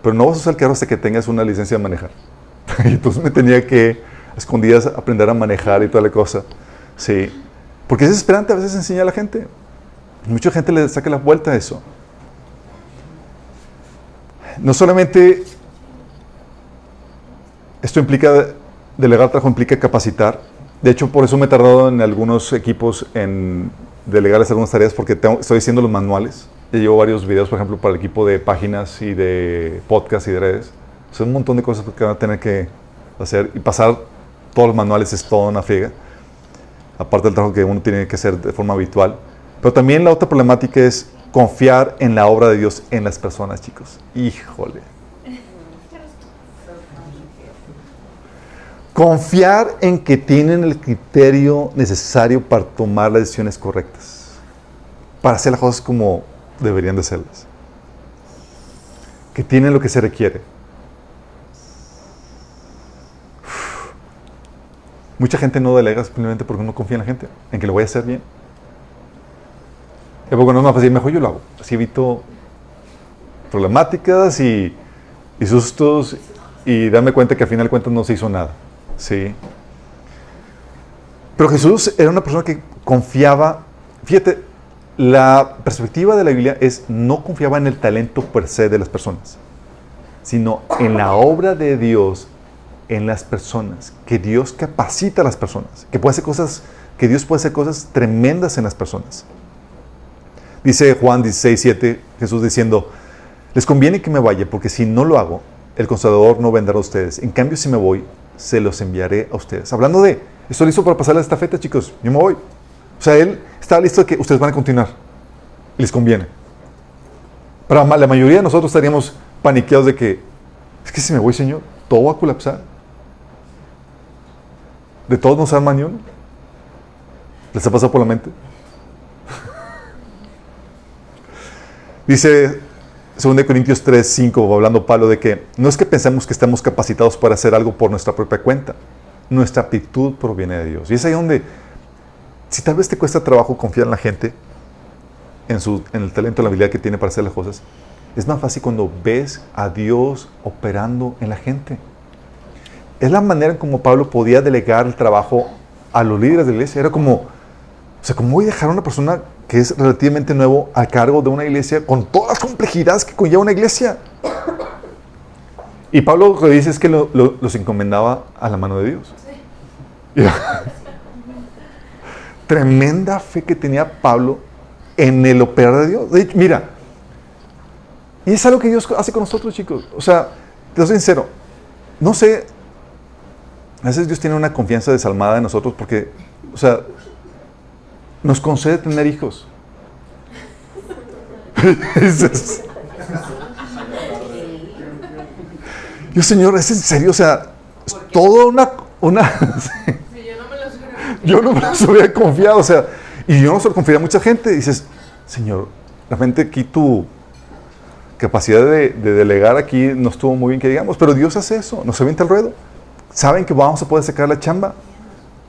pero no vas a usar el carro hasta que tengas una licencia de manejar. Y entonces me tenía que, a escondidas, aprender a manejar y toda la cosa. Sí. Porque es desesperante a veces enseñar a la gente. Mucha gente le saca la vuelta a eso. No solamente esto implica, delegar trabajo implica capacitar. De hecho, por eso me he tardado en algunos equipos en delegarles algunas tareas, porque estoy haciendo los manuales. Ya llevo varios videos, por ejemplo, para el equipo de páginas y de podcast y de redes. Son un montón de cosas que van a tener que hacer, y pasar todos los manuales es toda una friega. Aparte del trabajo que uno tiene que hacer de forma habitual. Pero también la otra problemática es confiar en la obra de Dios en las personas, chicos. Híjole. Confiar en que tienen el criterio necesario para tomar las decisiones correctas. Para hacer las cosas como deberían de hacerlas. Que tienen lo que se requiere. Mucha gente no delega simplemente porque no confía en la gente, en que lo voy a hacer bien. Y porque no es más fácil, mejor yo lo hago. Así evito problemáticas y sustos, y darme cuenta que al final de cuentas no se hizo nada. ¿Sí? Pero Jesús era una persona que confiaba. Fíjate, la perspectiva de la Biblia es: no confiaba en el talento per se de las personas, sino en la obra de Dios en las personas, que Dios capacita a las personas, que Dios puede hacer cosas tremendas en las personas. Dice Juan 16:7, Jesús diciendo: les conviene que me vaya, porque si no lo hago, el Consolador no vendrá a ustedes. En cambio, si me voy, se los enviaré a ustedes. Hablando de, estoy listo para pasar la estafeta, chicos, yo me voy. O sea, Él está listo de que ustedes van a continuar. Y les conviene. Pero la mayoría de nosotros estaríamos paniqueados de que, es que si me voy, Señor, todo va a colapsar. ¿De todos no se arma ni uno? ¿Les ha pasado por la mente? Dice 2 Corintios 3:5, hablando Pablo, de que no es que pensemos que estamos capacitados para hacer algo por nuestra propia cuenta. Nuestra aptitud proviene de Dios. Y es ahí donde, si tal vez te cuesta trabajo confiar en la gente, en el talento, en la habilidad que tiene para hacer las cosas, es más fácil cuando ves a Dios operando en la gente. Es la manera en como Pablo podía delegar el trabajo a los líderes de la iglesia. Era como, ¿cómo voy a dejar a una persona que es relativamente nuevo a cargo de una iglesia con todas las complejidades que conlleva una iglesia? Y Pablo lo que dice es que los encomendaba a la mano de Dios. Sí. Tremenda fe que tenía Pablo en el operar de Dios. De hecho, mira, y es algo que Dios hace con nosotros, chicos. O sea, te soy sincero, no sé, a veces Dios tiene una confianza desalmada en nosotros porque, o sea, nos concede tener hijos. Yo, Señor, ¿es en serio? O sea, es toda una yo no me los hubiera confiado, o sea, y yo no se lo confié a mucha gente. Y dices, Señor, realmente aquí tu capacidad de delegar aquí no estuvo muy bien, que digamos, pero Dios hace eso, nos avienta el ruedo. Saben que vamos a poder sacar la chamba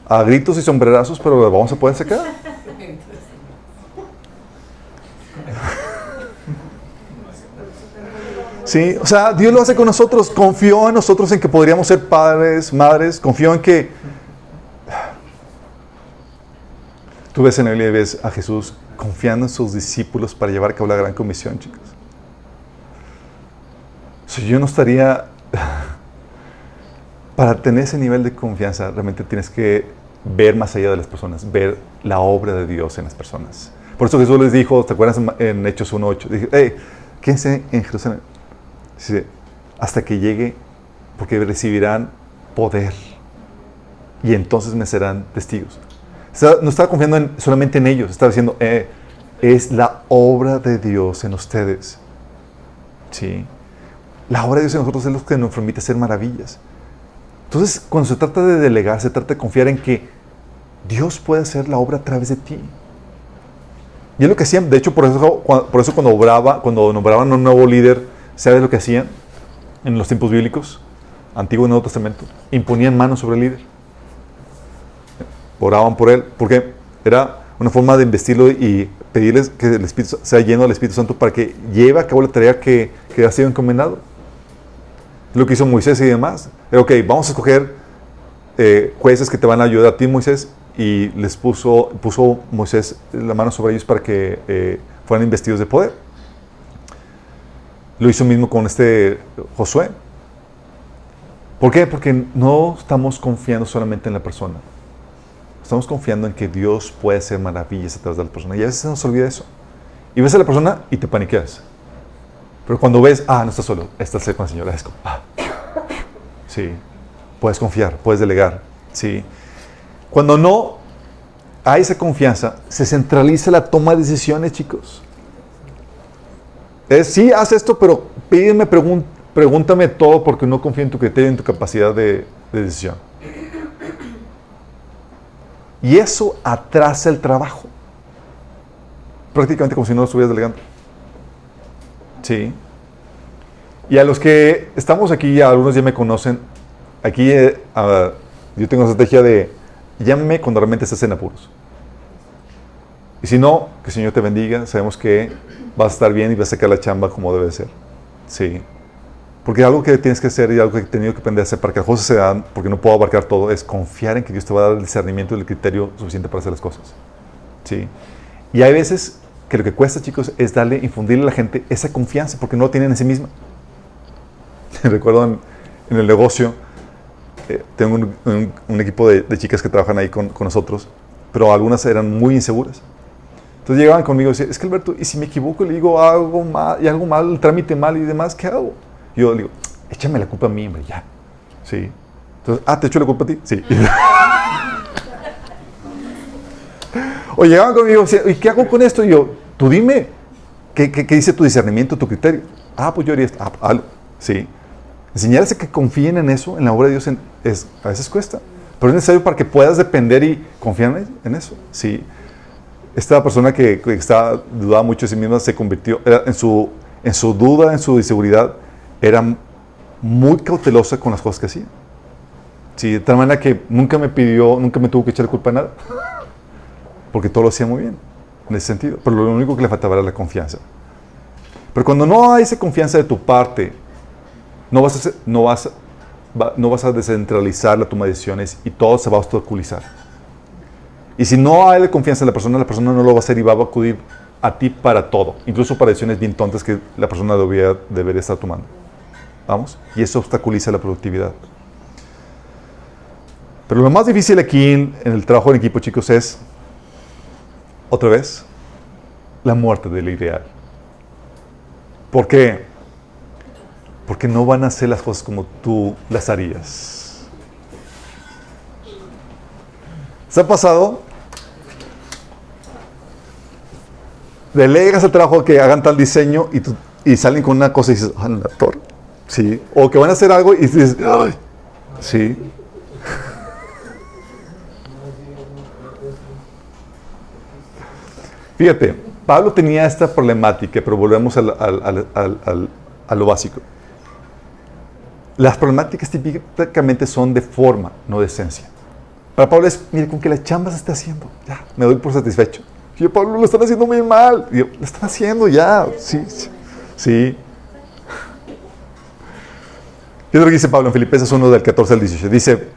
a gritos y sombrerazos, pero la vamos a poder sacar. Sí, o sea, Dios lo hace con nosotros. Confió en nosotros en que podríamos ser padres, madres. Confió en que Tú ves en la Biblia y ves a Jesús confiando en sus discípulos para llevar a cabo la gran comisión, chicos. Si yo no estaría... Para tener ese nivel de confianza, realmente tienes que ver más allá de las personas, ver la obra de Dios en las personas. Por eso Jesús les dijo, ¿te acuerdas en Hechos 1:8? Dije, hey, quédense en Jerusalén. Dice, hasta que llegue, porque recibirán poder. Y entonces me serán testigos. No estaba confiando solamente en ellos, estaba diciendo, es la obra de Dios en ustedes. ¿Sí? La obra de Dios en nosotros es lo que nos permite hacer maravillas. Entonces, cuando se trata de delegar, se trata de confiar en que Dios puede hacer la obra a través de ti. Y es lo que hacían. De hecho, por eso cuando nombraban a un nuevo líder, ¿sabes lo que hacían en los tiempos bíblicos? Antiguo y Nuevo Testamento. Imponían manos sobre el líder. Oraban por él. Porque era una forma de investirlo y pedirles que el Espíritu sea lleno del Espíritu Santo para que lleve a cabo la tarea que ha sido encomendado. Es lo que hizo Moisés y demás. Ok, vamos a escoger jueces que te van a ayudar a ti, Moisés. Y les puso Moisés la mano sobre ellos para que fueran investidos de poder. Lo hizo mismo con Josué. ¿Por qué? Porque no estamos confiando solamente en la persona. Estamos confiando en que Dios puede hacer maravillas a través de la persona. Y a veces se nos olvida eso. Y ves a la persona y te paniqueas. Pero cuando ves, no estás solo, estás con el Señor. Es como, sí, puedes confiar, puedes delegar. Sí. Cuando no hay esa confianza, se centraliza la toma de decisiones, chicos. Sí, haz esto, pero pídeme, pregúntame todo porque no confío en tu criterio y en tu capacidad de decisión. Y eso atrasa el trabajo. Prácticamente como si no lo estuvieras delegando. Sí. Y a los que estamos aquí, algunos ya me conocen. Aquí yo tengo la estrategia de llámame cuando realmente estés en apuros. Y si no, que el Señor te bendiga. Sabemos que vas a estar bien y vas a sacar la chamba como debe ser. Sí. Porque algo que tienes que hacer y algo que he tenido que aprender a hacer para que las cosas se dan, porque no puedo abarcar todo, es confiar en que Dios te va a dar el discernimiento y el criterio suficiente para hacer las cosas. Sí. Y hay veces que lo que cuesta, chicos, es infundirle a la gente esa confianza, porque no lo tienen en sí misma. Recuerdo en el negocio, tengo un equipo de chicas que trabajan ahí con nosotros, pero algunas eran muy inseguras. Entonces llegaban conmigo y decían, es que Alberto, ¿y si me equivoco y le digo algo mal, el trámite mal y demás, qué hago? Yo le digo, échame la culpa a mí, hombre, ya. Sí. Entonces, ¿te echo la culpa a ti? Sí. O llegaban conmigo y decían, ¿y qué hago con esto? Y yo, tú dime, ¿qué dice tu discernimiento, tu criterio? Pues yo haría esto. Algo. Sí. Enseñarles a que confíen en eso, en la obra de Dios, a veces cuesta. Pero es necesario para que puedas depender y confiar en eso. Sí. Esta persona que dudaba mucho de sí misma se convirtió, en su duda, en su inseguridad, era muy cautelosa con las cosas que hacía. Sí, de tal manera que nunca me tuvo que echar culpa de nada. Porque todo lo hacía muy bien, en ese sentido. Pero lo único que le faltaba era la confianza. Pero cuando no hay esa confianza de tu parte, no vas a descentralizar la toma de decisiones y todo se va a obstaculizar. Y si no hay la confianza en la persona no lo va a hacer y va a acudir a ti para todo. Incluso para decisiones bien tontas que la persona debería estar tomando. ¿Vamos? Y eso obstaculiza la productividad. Pero lo más difícil aquí en el trabajo en equipo, chicos, es, otra vez, la muerte del ideal. ¿Por qué? Porque no van a hacer las cosas como tú las harías. ¿Se ha pasado? Delegas el trabajo que hagan tal diseño y salen con una cosa y dices, la torre. Sí. O que van a hacer algo y dices, ¡ay! Sí. Fíjate, Pablo tenía esta problemática, pero volvemos a lo básico. Las problemáticas típicamente son de forma, no de esencia. Para Pablo es, mire, con que la chamba se está haciendo, ya, me doy por satisfecho. Y yo, Pablo, lo están haciendo muy mal. Y yo, lo están haciendo ya, sí. ¿Qué es lo que dice Pablo en Filipenses 1 del 14 al 18? Dice,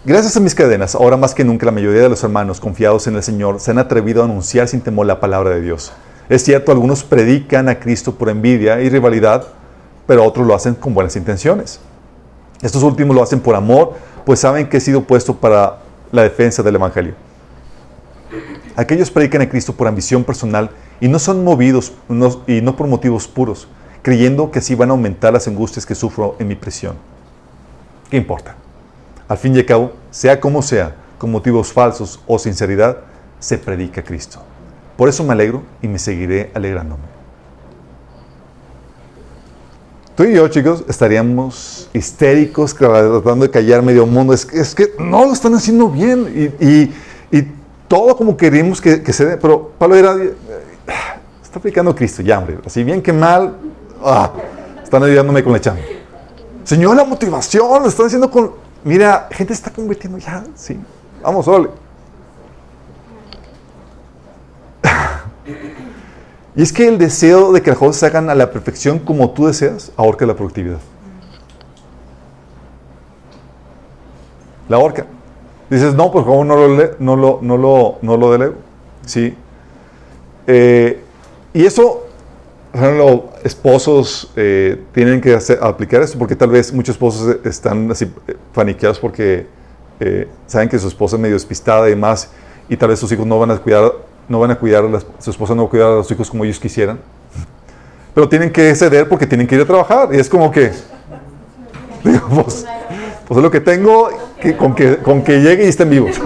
Gracias a mis cadenas, ahora más que nunca la mayoría de los hermanos confiados en el Señor se han atrevido a anunciar sin temor la palabra de Dios. Es cierto, algunos predican a Cristo por envidia y rivalidad, pero otros lo hacen con buenas intenciones. Estos últimos lo hacen por amor, pues saben que he sido puesto para la defensa del Evangelio. Aquellos predican a Cristo por ambición personal y no son movidos y no por motivos puros, creyendo que así van a aumentar las angustias que sufro en mi prisión. ¿Qué importa? Al fin y al cabo, sea como sea, con motivos falsos o sinceridad, se predica a Cristo. Por eso me alegro y me seguiré alegrándome. Tú y yo, chicos, estaríamos histéricos tratando de callar medio mundo. Es que no lo están haciendo bien y todo como queremos que se dé. Pero Pablo era, está predicando a Cristo, ya, hombre. Así bien que mal, están ayudándome con la chamba. Señor, la motivación, lo están haciendo con... Mira, gente se está convirtiendo ya, sí. Vamos, ole. Y es que el deseo de que las cosas se hagan a la perfección como tú deseas, ahorca la productividad. La ahorca. Dices, no, por favor, no lo delego. ¿Sí? Y eso, por ejemplo, esposos tienen que aplicar esto, porque tal vez muchos esposos están así paniqueados porque saben que su esposa es medio despistada y demás, y tal vez sus hijos no van a cuidar su esposa no va a cuidar a los hijos como ellos quisieran. Pero tienen que ceder porque tienen que ir a trabajar. Y es como que, digo, pues es lo que tengo, con que llegue y estén vivos.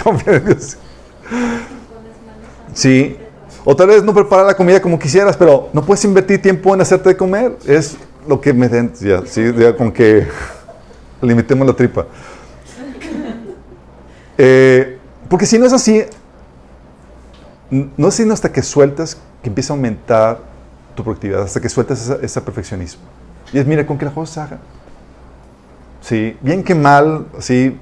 Confía en Dios. Sí. O tal vez no preparar la comida como quisieras, pero no puedes invertir tiempo en hacerte de comer. Es lo que me den, ya, ¿sí? Ya con que limitemos la tripa. Porque si no es así, no es sino hasta que sueltas que empieza a aumentar tu productividad, hasta que sueltas ese perfeccionismo. Y es, mira, con que las cosas se hagan. Sí, bien que mal, sí,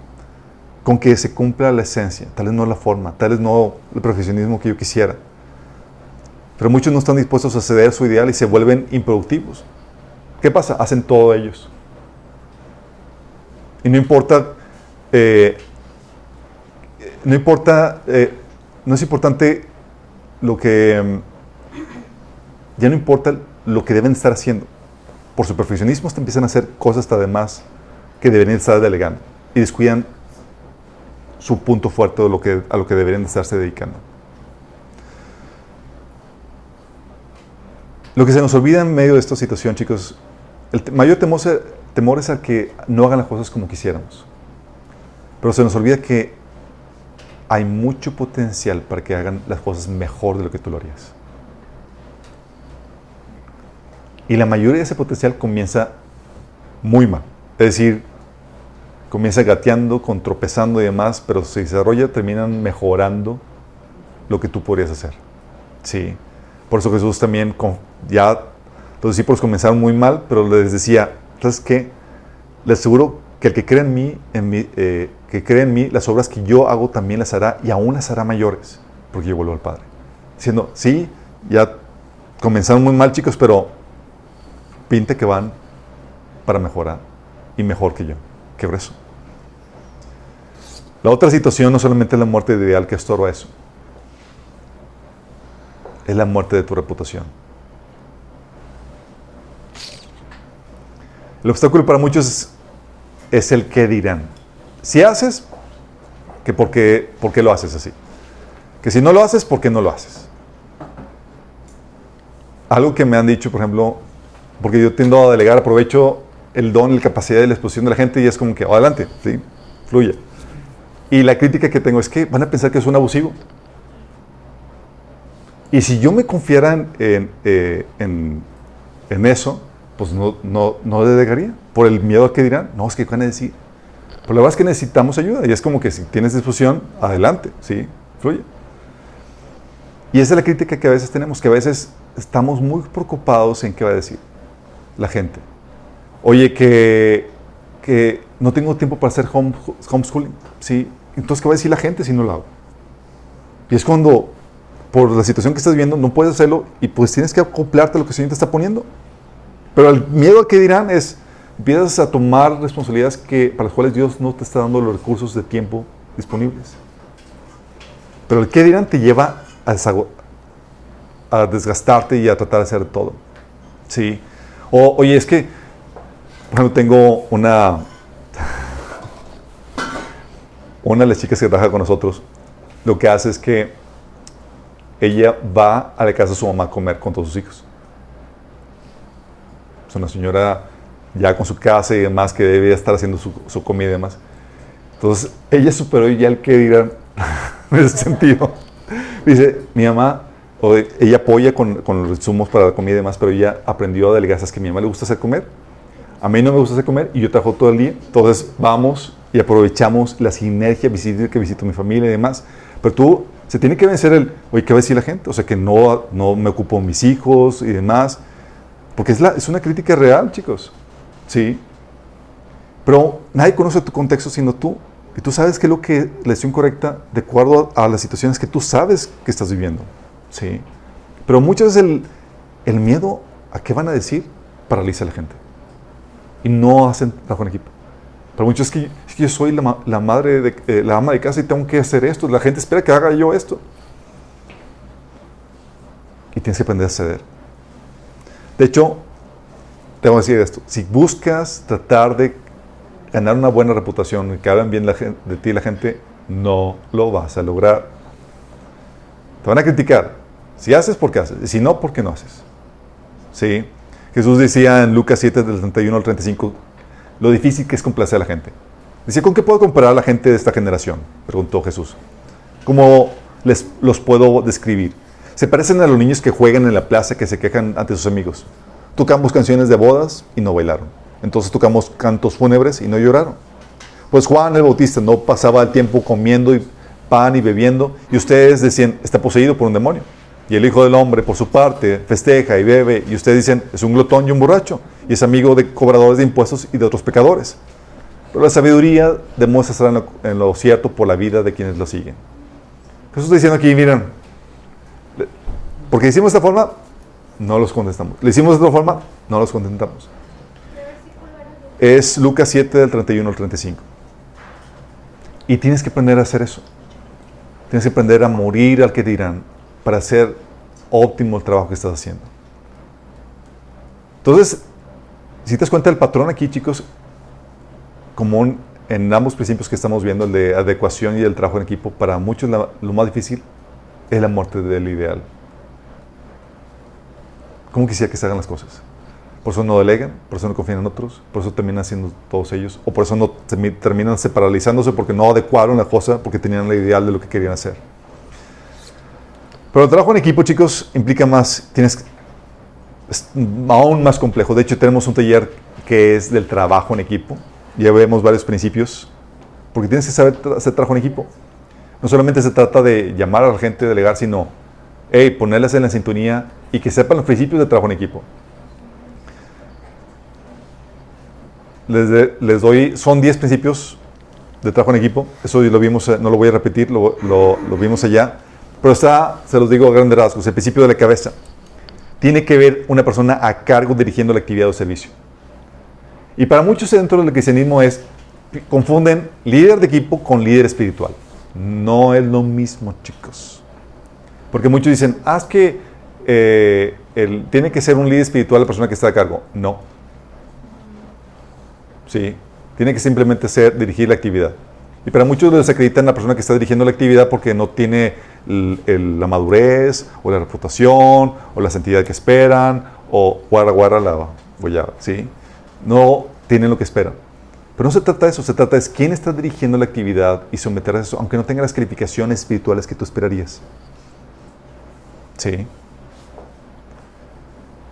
con que se cumpla la esencia, tal vez no la forma, tal vez no el perfeccionismo que yo quisiera. Pero muchos no están dispuestos a ceder su ideal y se vuelven improductivos. ¿Qué pasa? Hacen todo ellos. Y no importa, no es importante lo que, ya no importa lo que deben estar haciendo. Por su perfeccionismo hasta empiezan a hacer cosas hasta de más que deberían estar delegando. Y descuidan su punto fuerte de a lo que deberían estarse dedicando. Lo que se nos olvida en medio de esta situación, chicos, el mayor temor es a que no hagan las cosas como quisiéramos. Pero se nos olvida que hay mucho potencial para que hagan las cosas mejor de lo que tú lo harías. Y la mayoría de ese potencial comienza muy mal. Es decir, comienza gateando, tropezando y demás, pero se desarrolla, terminan mejorando lo que tú podrías hacer. Sí. Por eso Jesús también, ya los discípulos comenzaron muy mal, pero les decía, ¿sabes qué? Les aseguro que el que cree en mí, las obras que yo hago también las hará, y aún las hará mayores, porque yo vuelvo al Padre. Diciendo, sí, ya comenzaron muy mal, chicos, pero pinta que van para mejorar, y mejor que yo. Qué grueso. La otra situación no solamente es la muerte ideal que estorba eso, es la muerte de tu reputación. El obstáculo para muchos es el qué dirán. Si haces, que ¿por qué lo haces así? Que si no lo haces, ¿por qué no lo haces? Algo que me han dicho, por ejemplo, porque yo tiendo a delegar, aprovecho el don, la capacidad de la exposición de la gente y es como que, adelante, ¿sí? Fluye. Y la crítica que tengo es que van a pensar que soy un abusivo. Y si yo me confiara en eso, pues no delegaría. Por el miedo a que dirán, no, es que van a decir. Pero la verdad es que necesitamos ayuda. Y es como que si tienes disposición, adelante, ¿sí? Fluye. Y esa es la crítica que a veces tenemos, que a veces estamos muy preocupados en qué va a decir la gente. Oye, que no tengo tiempo para hacer homeschooling, ¿sí? Entonces, ¿qué va a decir la gente si no lo hago? Y es cuando, por la situación que estás viendo, no puedes hacerlo y pues tienes que acoplarte a lo que el Señor te está poniendo. Pero el miedo a qué dirán es, empiezas a tomar responsabilidades para las cuales Dios no te está dando los recursos de tiempo disponibles. Pero el qué dirán te lleva a desgastarte y a tratar de hacer todo. Sí. Oye, es que, por ejemplo, tengo una de las chicas que trabaja con nosotros, lo que hace es que ella va a la casa de su mamá a comer con todos sus hijos. Es una señora ya con su casa y demás que debe estar haciendo su comida y demás. Entonces, ella superó ya el que dirán en ese sentido. Dice, mi mamá, ella apoya con los insumos para la comida y demás, pero ella aprendió a delegar. Es que a mi mamá le gusta hacer comer, a mí no me gusta hacer comer y yo trabajo todo el día. Entonces, vamos y aprovechamos la sinergia, que visito a mi familia y demás. Pero se tiene que vencer oye, ¿qué va a decir la gente? O sea, que no me ocupo de mis hijos y demás. Porque es una crítica real, chicos. Sí. Pero nadie conoce tu contexto sino tú. Y tú sabes qué es la decisión correcta de acuerdo a las situaciones que tú sabes que estás viviendo. Sí. Pero muchas veces el miedo a qué van a decir paraliza a la gente. Y no hacen trabajo en equipo. Pero muchos es que yo soy la madre, la ama de casa y tengo que hacer esto. La gente espera que haga yo esto. Y tienes que aprender a ceder. De hecho, te voy a decir esto. Si buscas tratar de ganar una buena reputación y que hablen bien de ti la gente, no lo vas a lograr. Te van a criticar. Si haces, porque haces. Y si no, porque no haces. ¿Sí? Jesús decía en Lucas 7, del 31 al 35, lo difícil que es complacer a la gente. Decía, ¿con qué puedo comparar a la gente de esta generación? Preguntó Jesús. ¿Cómo los puedo describir? Se parecen a los niños que juegan en la plaza, que se quejan ante sus amigos. Tocamos canciones de bodas y no bailaron. Entonces tocamos cantos fúnebres y no lloraron. Pues Juan el Bautista no pasaba el tiempo comiendo pan y bebiendo, y ustedes decían, está poseído por un demonio. Y el Hijo del Hombre, por su parte, festeja y bebe, y ustedes dicen, es un glotón y un borracho, y es amigo de cobradores de impuestos y de otros pecadores. Pero la sabiduría demuestra estar en lo cierto por la vida de quienes lo siguen. Jesús está diciendo aquí, miren, porque hicimos de esta forma, no los contestamos. Le hicimos de otra forma, no los contentamos. Es Lucas 7, del 31 al 35. Y tienes que aprender a hacer eso. Tienes que aprender a morir al que dirán para hacer óptimo el trabajo que estás haciendo. Entonces, si te das cuenta del patrón aquí, chicos, común en ambos principios que estamos viendo, el de adecuación y el trabajo en equipo, para muchos lo más difícil es la muerte del ideal. ¿Cómo quisiera que se hagan las cosas? Por eso no delegan, por eso no confían en otros, por eso terminan haciendo todos ellos, o por eso no terminan paralizándose porque no adecuaron la cosa, porque tenían la ideal de lo que querían hacer. Pero el trabajo en equipo, chicos, implica más, es aún más complejo. De hecho, tenemos un taller que es del trabajo en equipo. Ya vemos varios principios, porque tienes que saber hacer trabajo en equipo. No solamente se trata de llamar a la gente, delegar, sino ponerlas en la sintonía y que sepan los principios de trabajo en equipo. Les doy, son 10 principios de trabajo en equipo. Eso lo vimos, no lo voy a repetir, lo vimos allá. Pero se los digo a grandes rasgos, el principio de la cabeza. Tiene que ver una persona a cargo dirigiendo la actividad o servicio. Y para muchos dentro del cristianismo confunden líder de equipo con líder espiritual. No es lo mismo, chicos. Porque muchos dicen, es que tiene que ser un líder espiritual la persona que está a cargo. No. Sí, tiene que simplemente dirigir la actividad. Y para muchos les acreditan a la persona que está dirigiendo la actividad porque no tiene la madurez, o la reputación, o la santidad que esperan, o guarra la bollada, ¿sí? No tienen lo que esperan. Pero no se trata de eso, se trata de quién está dirigiendo la actividad y someterse a eso, aunque no tenga las calificaciones espirituales que tú esperarías. ¿Sí?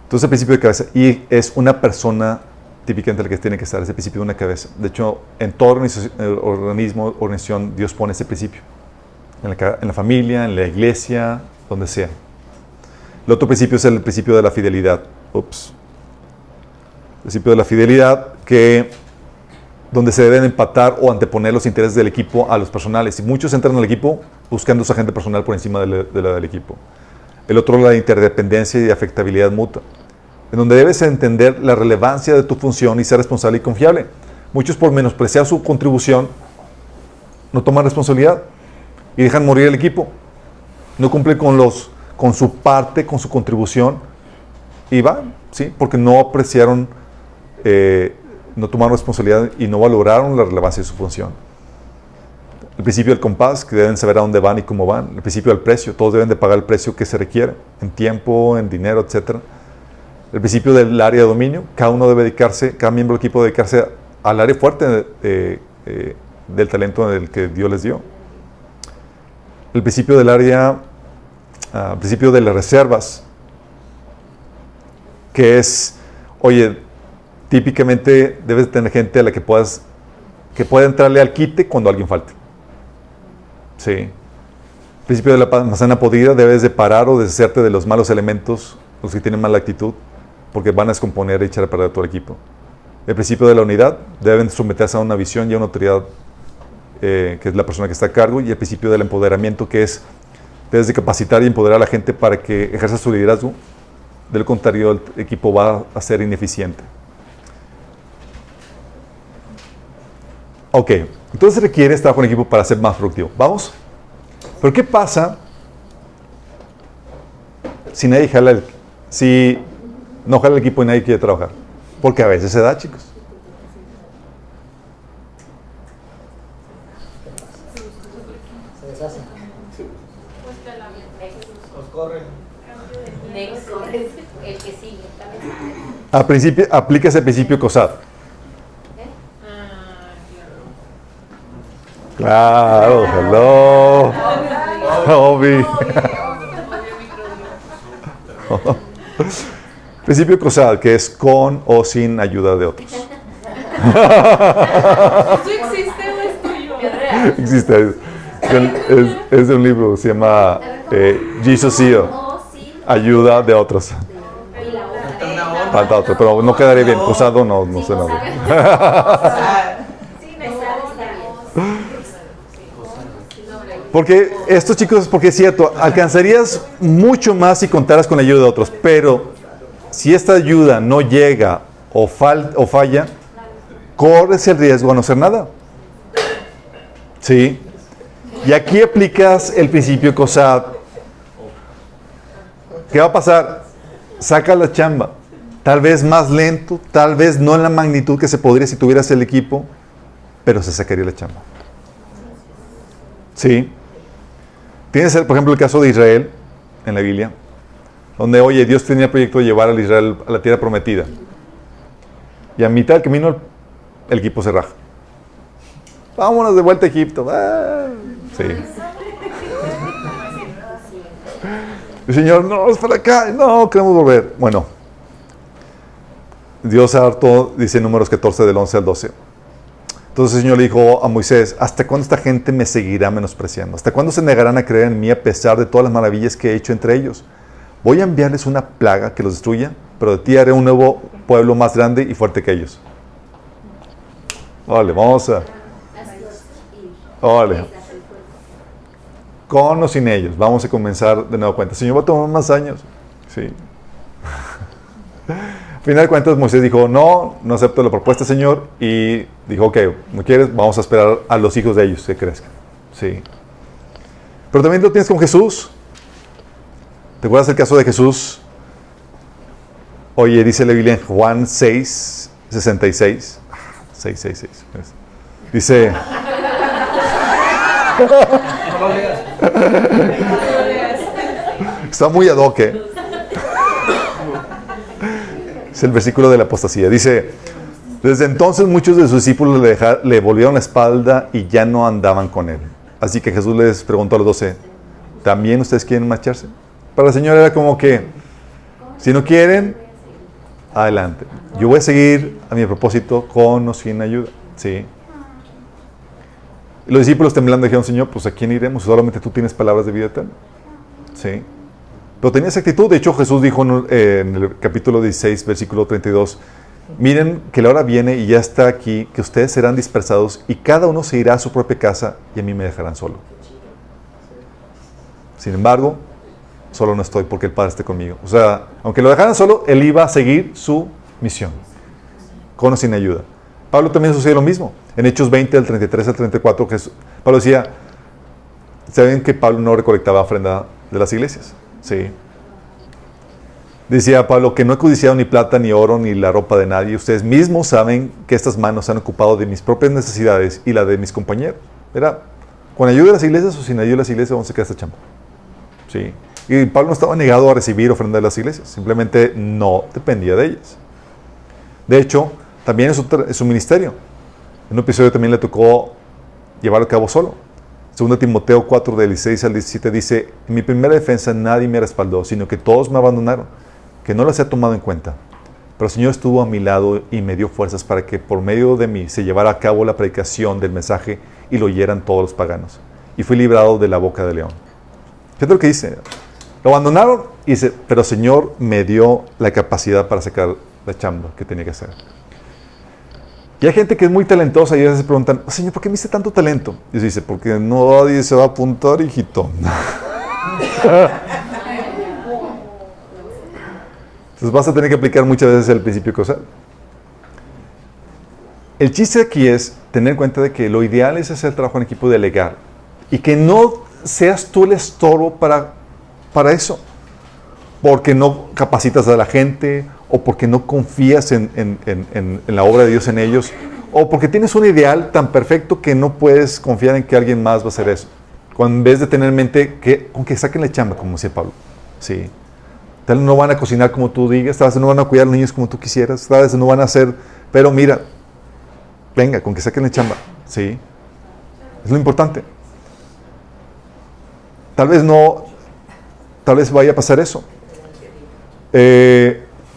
Entonces el principio de cabeza, y es una persona típicamente la que tiene que estar, ese principio de una cabeza. De hecho, en todo organización, Dios pone ese principio. En la familia, en la iglesia, donde sea. El otro principio es el principio de la fidelidad. El principio de la fidelidad, donde se deben empatar o anteponer los intereses del equipo a los personales. Y muchos entran al equipo buscando su agente personal por encima de la del equipo. El otro, la interdependencia y afectabilidad mutua, en donde debes entender la relevancia de tu función y ser responsable y confiable. Muchos, por menospreciar su contribución, no toman responsabilidad y dejan morir el equipo. No cumplen con su parte, con su contribución, y van, ¿sí? Porque no apreciaron, no tomaron responsabilidad y no valoraron la relevancia de su función. El principio del compás, que deben saber a dónde van y cómo van. El principio del precio, todos deben de pagar el precio que se requiere, en tiempo, en dinero, etc. El principio del área de dominio, cada miembro del equipo debe dedicarse al área fuerte del talento del que Dios les dio. El principio del área, principio de las reservas, que es, oye, típicamente debes tener gente a la que pueda entrarle al quite cuando alguien falte. Sí. El principio de la manzana podrida, debes de parar o deshacerte de los malos elementos, los que tienen mala actitud, porque van a descomponer y echar a perder todo el equipo. El principio de la unidad, deben someterse a una visión y a una autoridad, que es la persona que está a cargo. Y el principio del empoderamiento, que es, debes de capacitar y empoderar a la gente para que ejerza su liderazgo. De lo contrario, el equipo va a ser ineficiente. Ok, entonces requiere estar con el equipo para ser más productivo. ¿Vamos? Pero ¿qué pasa si si no jala el equipo y nadie quiere trabajar? Porque a veces se da, chicos. Se deshace. Los corren. Next, el que sigue. Al principio, aplica ese principio COSAD. Claro, hello. Obi. Principio COSAD, que es con o sin ayuda de otros. ¿Eso existe o es tuyo? Existe. Es de un libro, se llama Jesus Heal, ayuda de otros. Falta otro, pero no quedaría bien. COSAD no sé nada. Porque esto, chicos, porque es cierto, alcanzarías mucho más si contaras con la ayuda de otros, pero si esta ayuda no llega o falla, corres el riesgo a no hacer nada. ¿Sí? Y aquí aplicas el principio COSAD. ¿Qué va a pasar? Saca la chamba. Tal vez más lento, tal vez no en la magnitud que se podría si tuvieras el equipo, pero se sacaría la chamba. ¿Sí? Tienes, por ejemplo, el caso de Israel en la Biblia, donde, oye, Dios tenía el proyecto de llevar a Israel a la tierra prometida. Y a mitad del camino el equipo se raja. Vámonos de vuelta a Egipto. Sí. El Señor, no, es para acá. No, queremos volver. Bueno, Dios harto, dice en Números 14, del 11 al 12. Entonces el Señor le dijo a Moisés, ¿hasta cuándo esta gente me seguirá menospreciando? ¿Hasta cuándo se negarán a creer en mí a pesar de todas las maravillas que he hecho entre ellos? Voy a enviarles una plaga que los destruya, pero de ti haré un nuevo pueblo más grande y fuerte que ellos. Vale, vamos a... Vale. Con o sin ellos. Vamos a comenzar de nuevo cuenta. Señor, va a tomar más años. Sí. Al final de cuentas, Moisés dijo, no acepto la propuesta, Señor. Y dijo, ok, ¿no quieres? Vamos a esperar a los hijos de ellos que crezcan. Sí. Pero también lo tienes con Jesús. ¿Te acuerdas el caso de Jesús? Oye, dice la Biblia en Juan 6, 66. 6. Dice... No lo leas. Está muy ad hoc, ¿eh? Es el versículo de la apostasía. Dice, desde entonces muchos de sus discípulos le volvieron la espalda y ya no andaban con él. Así que Jesús les preguntó a los 12, ¿también ustedes quieren marcharse? Para el Señor era como que, si no quieren, adelante. Yo voy a seguir a mi propósito con o sin ayuda. ¿Sí? Y los discípulos temblando dijeron, Señor, pues ¿a quién iremos? Solamente tú tienes palabras de vida eterna. ¿Sí? Pero tenía esa actitud. De hecho, Jesús dijo en el capítulo 16, versículo 32, miren que la hora viene y ya está aquí, que ustedes serán dispersados y cada uno se irá a su propia casa y a mí me dejarán solo. Sin embargo, solo no estoy porque el Padre esté conmigo. O sea, aunque lo dejaran solo, él iba a seguir su misión, con o sin ayuda. Pablo también sucedió lo mismo. En Hechos 20, del 33 al 34, Pablo decía, ¿saben que Pablo no recolectaba ofrenda de las iglesias? Sí. Decía Pablo que no he codiciado ni plata, ni oro, ni la ropa de nadie. Ustedes mismos saben que estas manos se han ocupado de mis propias necesidades y la de mis compañeros. Era, con ayuda de las iglesias o sin ayuda de las iglesias, vamos a quedar esta chamba. Sí. Y Pablo no estaba negado a recibir ofrenda de las iglesias. Simplemente no dependía de ellas. De hecho, también en su ministerio. En un episodio también le tocó llevarlo a cabo solo. Según Timoteo 4, del 16 al 17, dice, en mi primera defensa nadie me respaldó, sino que todos me abandonaron, que no los he tomado en cuenta. Pero el Señor estuvo a mi lado y me dio fuerzas para que por medio de mí se llevara a cabo la predicación del mensaje y lo oyeran todos los paganos. Y fui librado de la boca del león. Fíjate lo que dice. Lo abandonaron y dice, pero el Señor me dio la capacidad para sacar la chamba que tenía que hacer. Y hay gente que es muy talentosa y a veces se preguntan, Señor, ¿por qué me diste tanto talento? Y dice, porque nadie se va a apuntar, hijito. Entonces vas a tener que aplicar muchas veces el principio causal. El chiste aquí es tener en cuenta de que lo ideal es hacer trabajo en equipo, delegar. Y que no seas tú el estorbo para eso. Porque no capacitas a la gente, o porque no confías en la obra de Dios en ellos, o porque tienes un ideal tan perfecto que no puedes confiar en que alguien más va a hacer eso. Cuando en vez de tener en mente que con que saquen la chamba, como decía Pablo. Sí. Tal vez no van a cocinar como tú digas, tal vez no van a cuidar a los niños como tú quisieras, tal vez no van a hacer, pero mira, venga, con que saquen la chamba. Sí. Es lo importante. Tal vez no, tal vez vaya a pasar eso.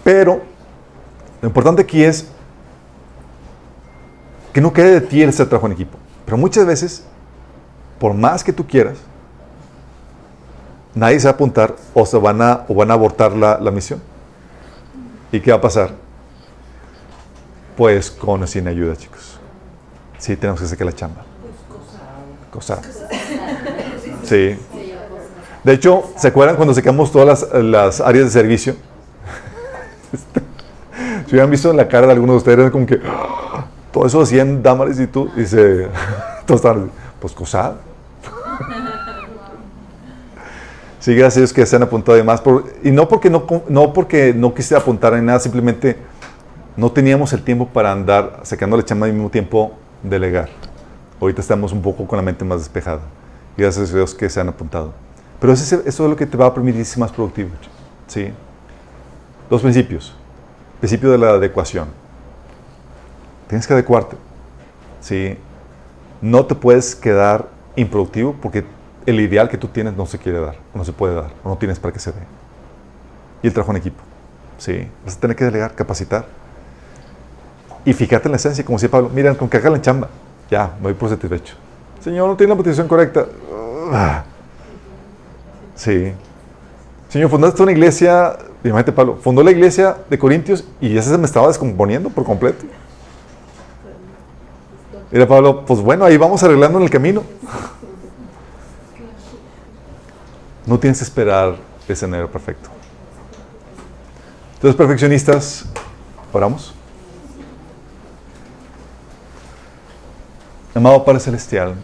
Pero lo importante aquí es que no quede de ti el hacer trabajo en equipo. Pero muchas veces, por más que tú quieras, nadie se va a apuntar o van a abortar la misión. ¿Y qué va a pasar? Pues con o sin ayuda, chicos. Sí, tenemos que sacar la chamba. Cosa. Sí. De hecho, ¿se acuerdan cuando sacamos todas las áreas de servicio? Si hubieran visto en la cara de algunos de ustedes, como que todo eso hacían Damaris y tú, dice, todos estaban, pues cosa. Sí, gracias a Dios que se han apuntado de más. Y no porque no quise apuntar en nada, simplemente no teníamos el tiempo para andar sacando la chamba al mismo tiempo delegar. Ahorita estamos un poco con la mente más despejada. Y gracias a Dios que se han apuntado. Pero eso es lo que te va a permitir ser más productivo. ¿Sí? Dos principios. Principio de la adecuación. Tienes que adecuarte. ¿Sí? No te puedes quedar improductivo porque el ideal que tú tienes no se quiere dar, o no se puede dar, o no tienes para que se dé. Y el trabajo en equipo. ¿Sí? Vas a tener que delegar, capacitar. Y fíjate en la esencia, como decía Pablo, miren, con que hagan la chamba, ya, me voy por satisfecho. Señor, no tiene la motivación correcta. Sí. Señor, fundaste una iglesia, imagínate Pablo, fundó la iglesia de Corintios y ya se me estaba descomponiendo por completo. Mira Pablo, pues bueno, ahí vamos arreglando en el camino. No tienes que esperar ese escenario perfecto. Entonces, perfeccionistas, oramos. Amado Padre Celestial,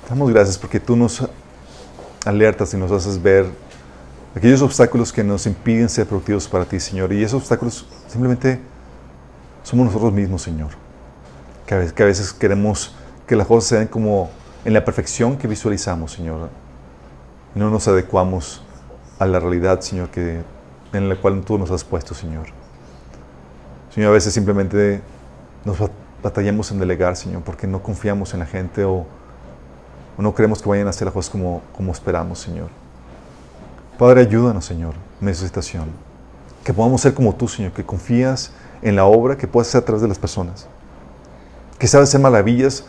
damos gracias porque tú nos alertas y nos haces ver aquellos obstáculos que nos impiden ser productivos para ti, Señor. Y esos obstáculos simplemente somos nosotros mismos, Señor. Que a veces queremos que las cosas se den como en la perfección que visualizamos, Señor. Y no nos adecuamos a la realidad, Señor, en la cual tú nos has puesto, Señor. Señor, a veces simplemente nos batallamos en delegar, Señor, porque no confiamos en la gente o no creemos que vayan a hacer las cosas como esperamos, Señor. Padre, ayúdanos, Señor, en esa situación. Que podamos ser como tú, Señor, que confías en la obra que puedes hacer a través de las personas. Que sabes hacer maravillas,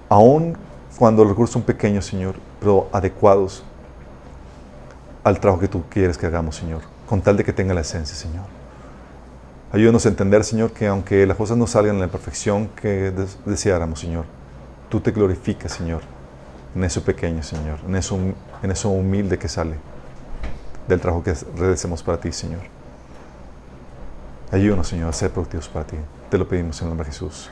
aun cuando los recursos son pequeños, Señor, pero adecuados al trabajo que tú quieres que hagamos, Señor, con tal de que tenga la esencia, Señor. Ayúdanos a entender, Señor, que aunque las cosas no salgan en la perfección que deseáramos, Señor, tú te glorificas, Señor, en eso pequeño, Señor, en eso humilde que sale del trabajo que realizamos para ti, Señor. Ayúdanos, Señor, a ser productivos para ti. Te lo pedimos en el nombre de Jesús.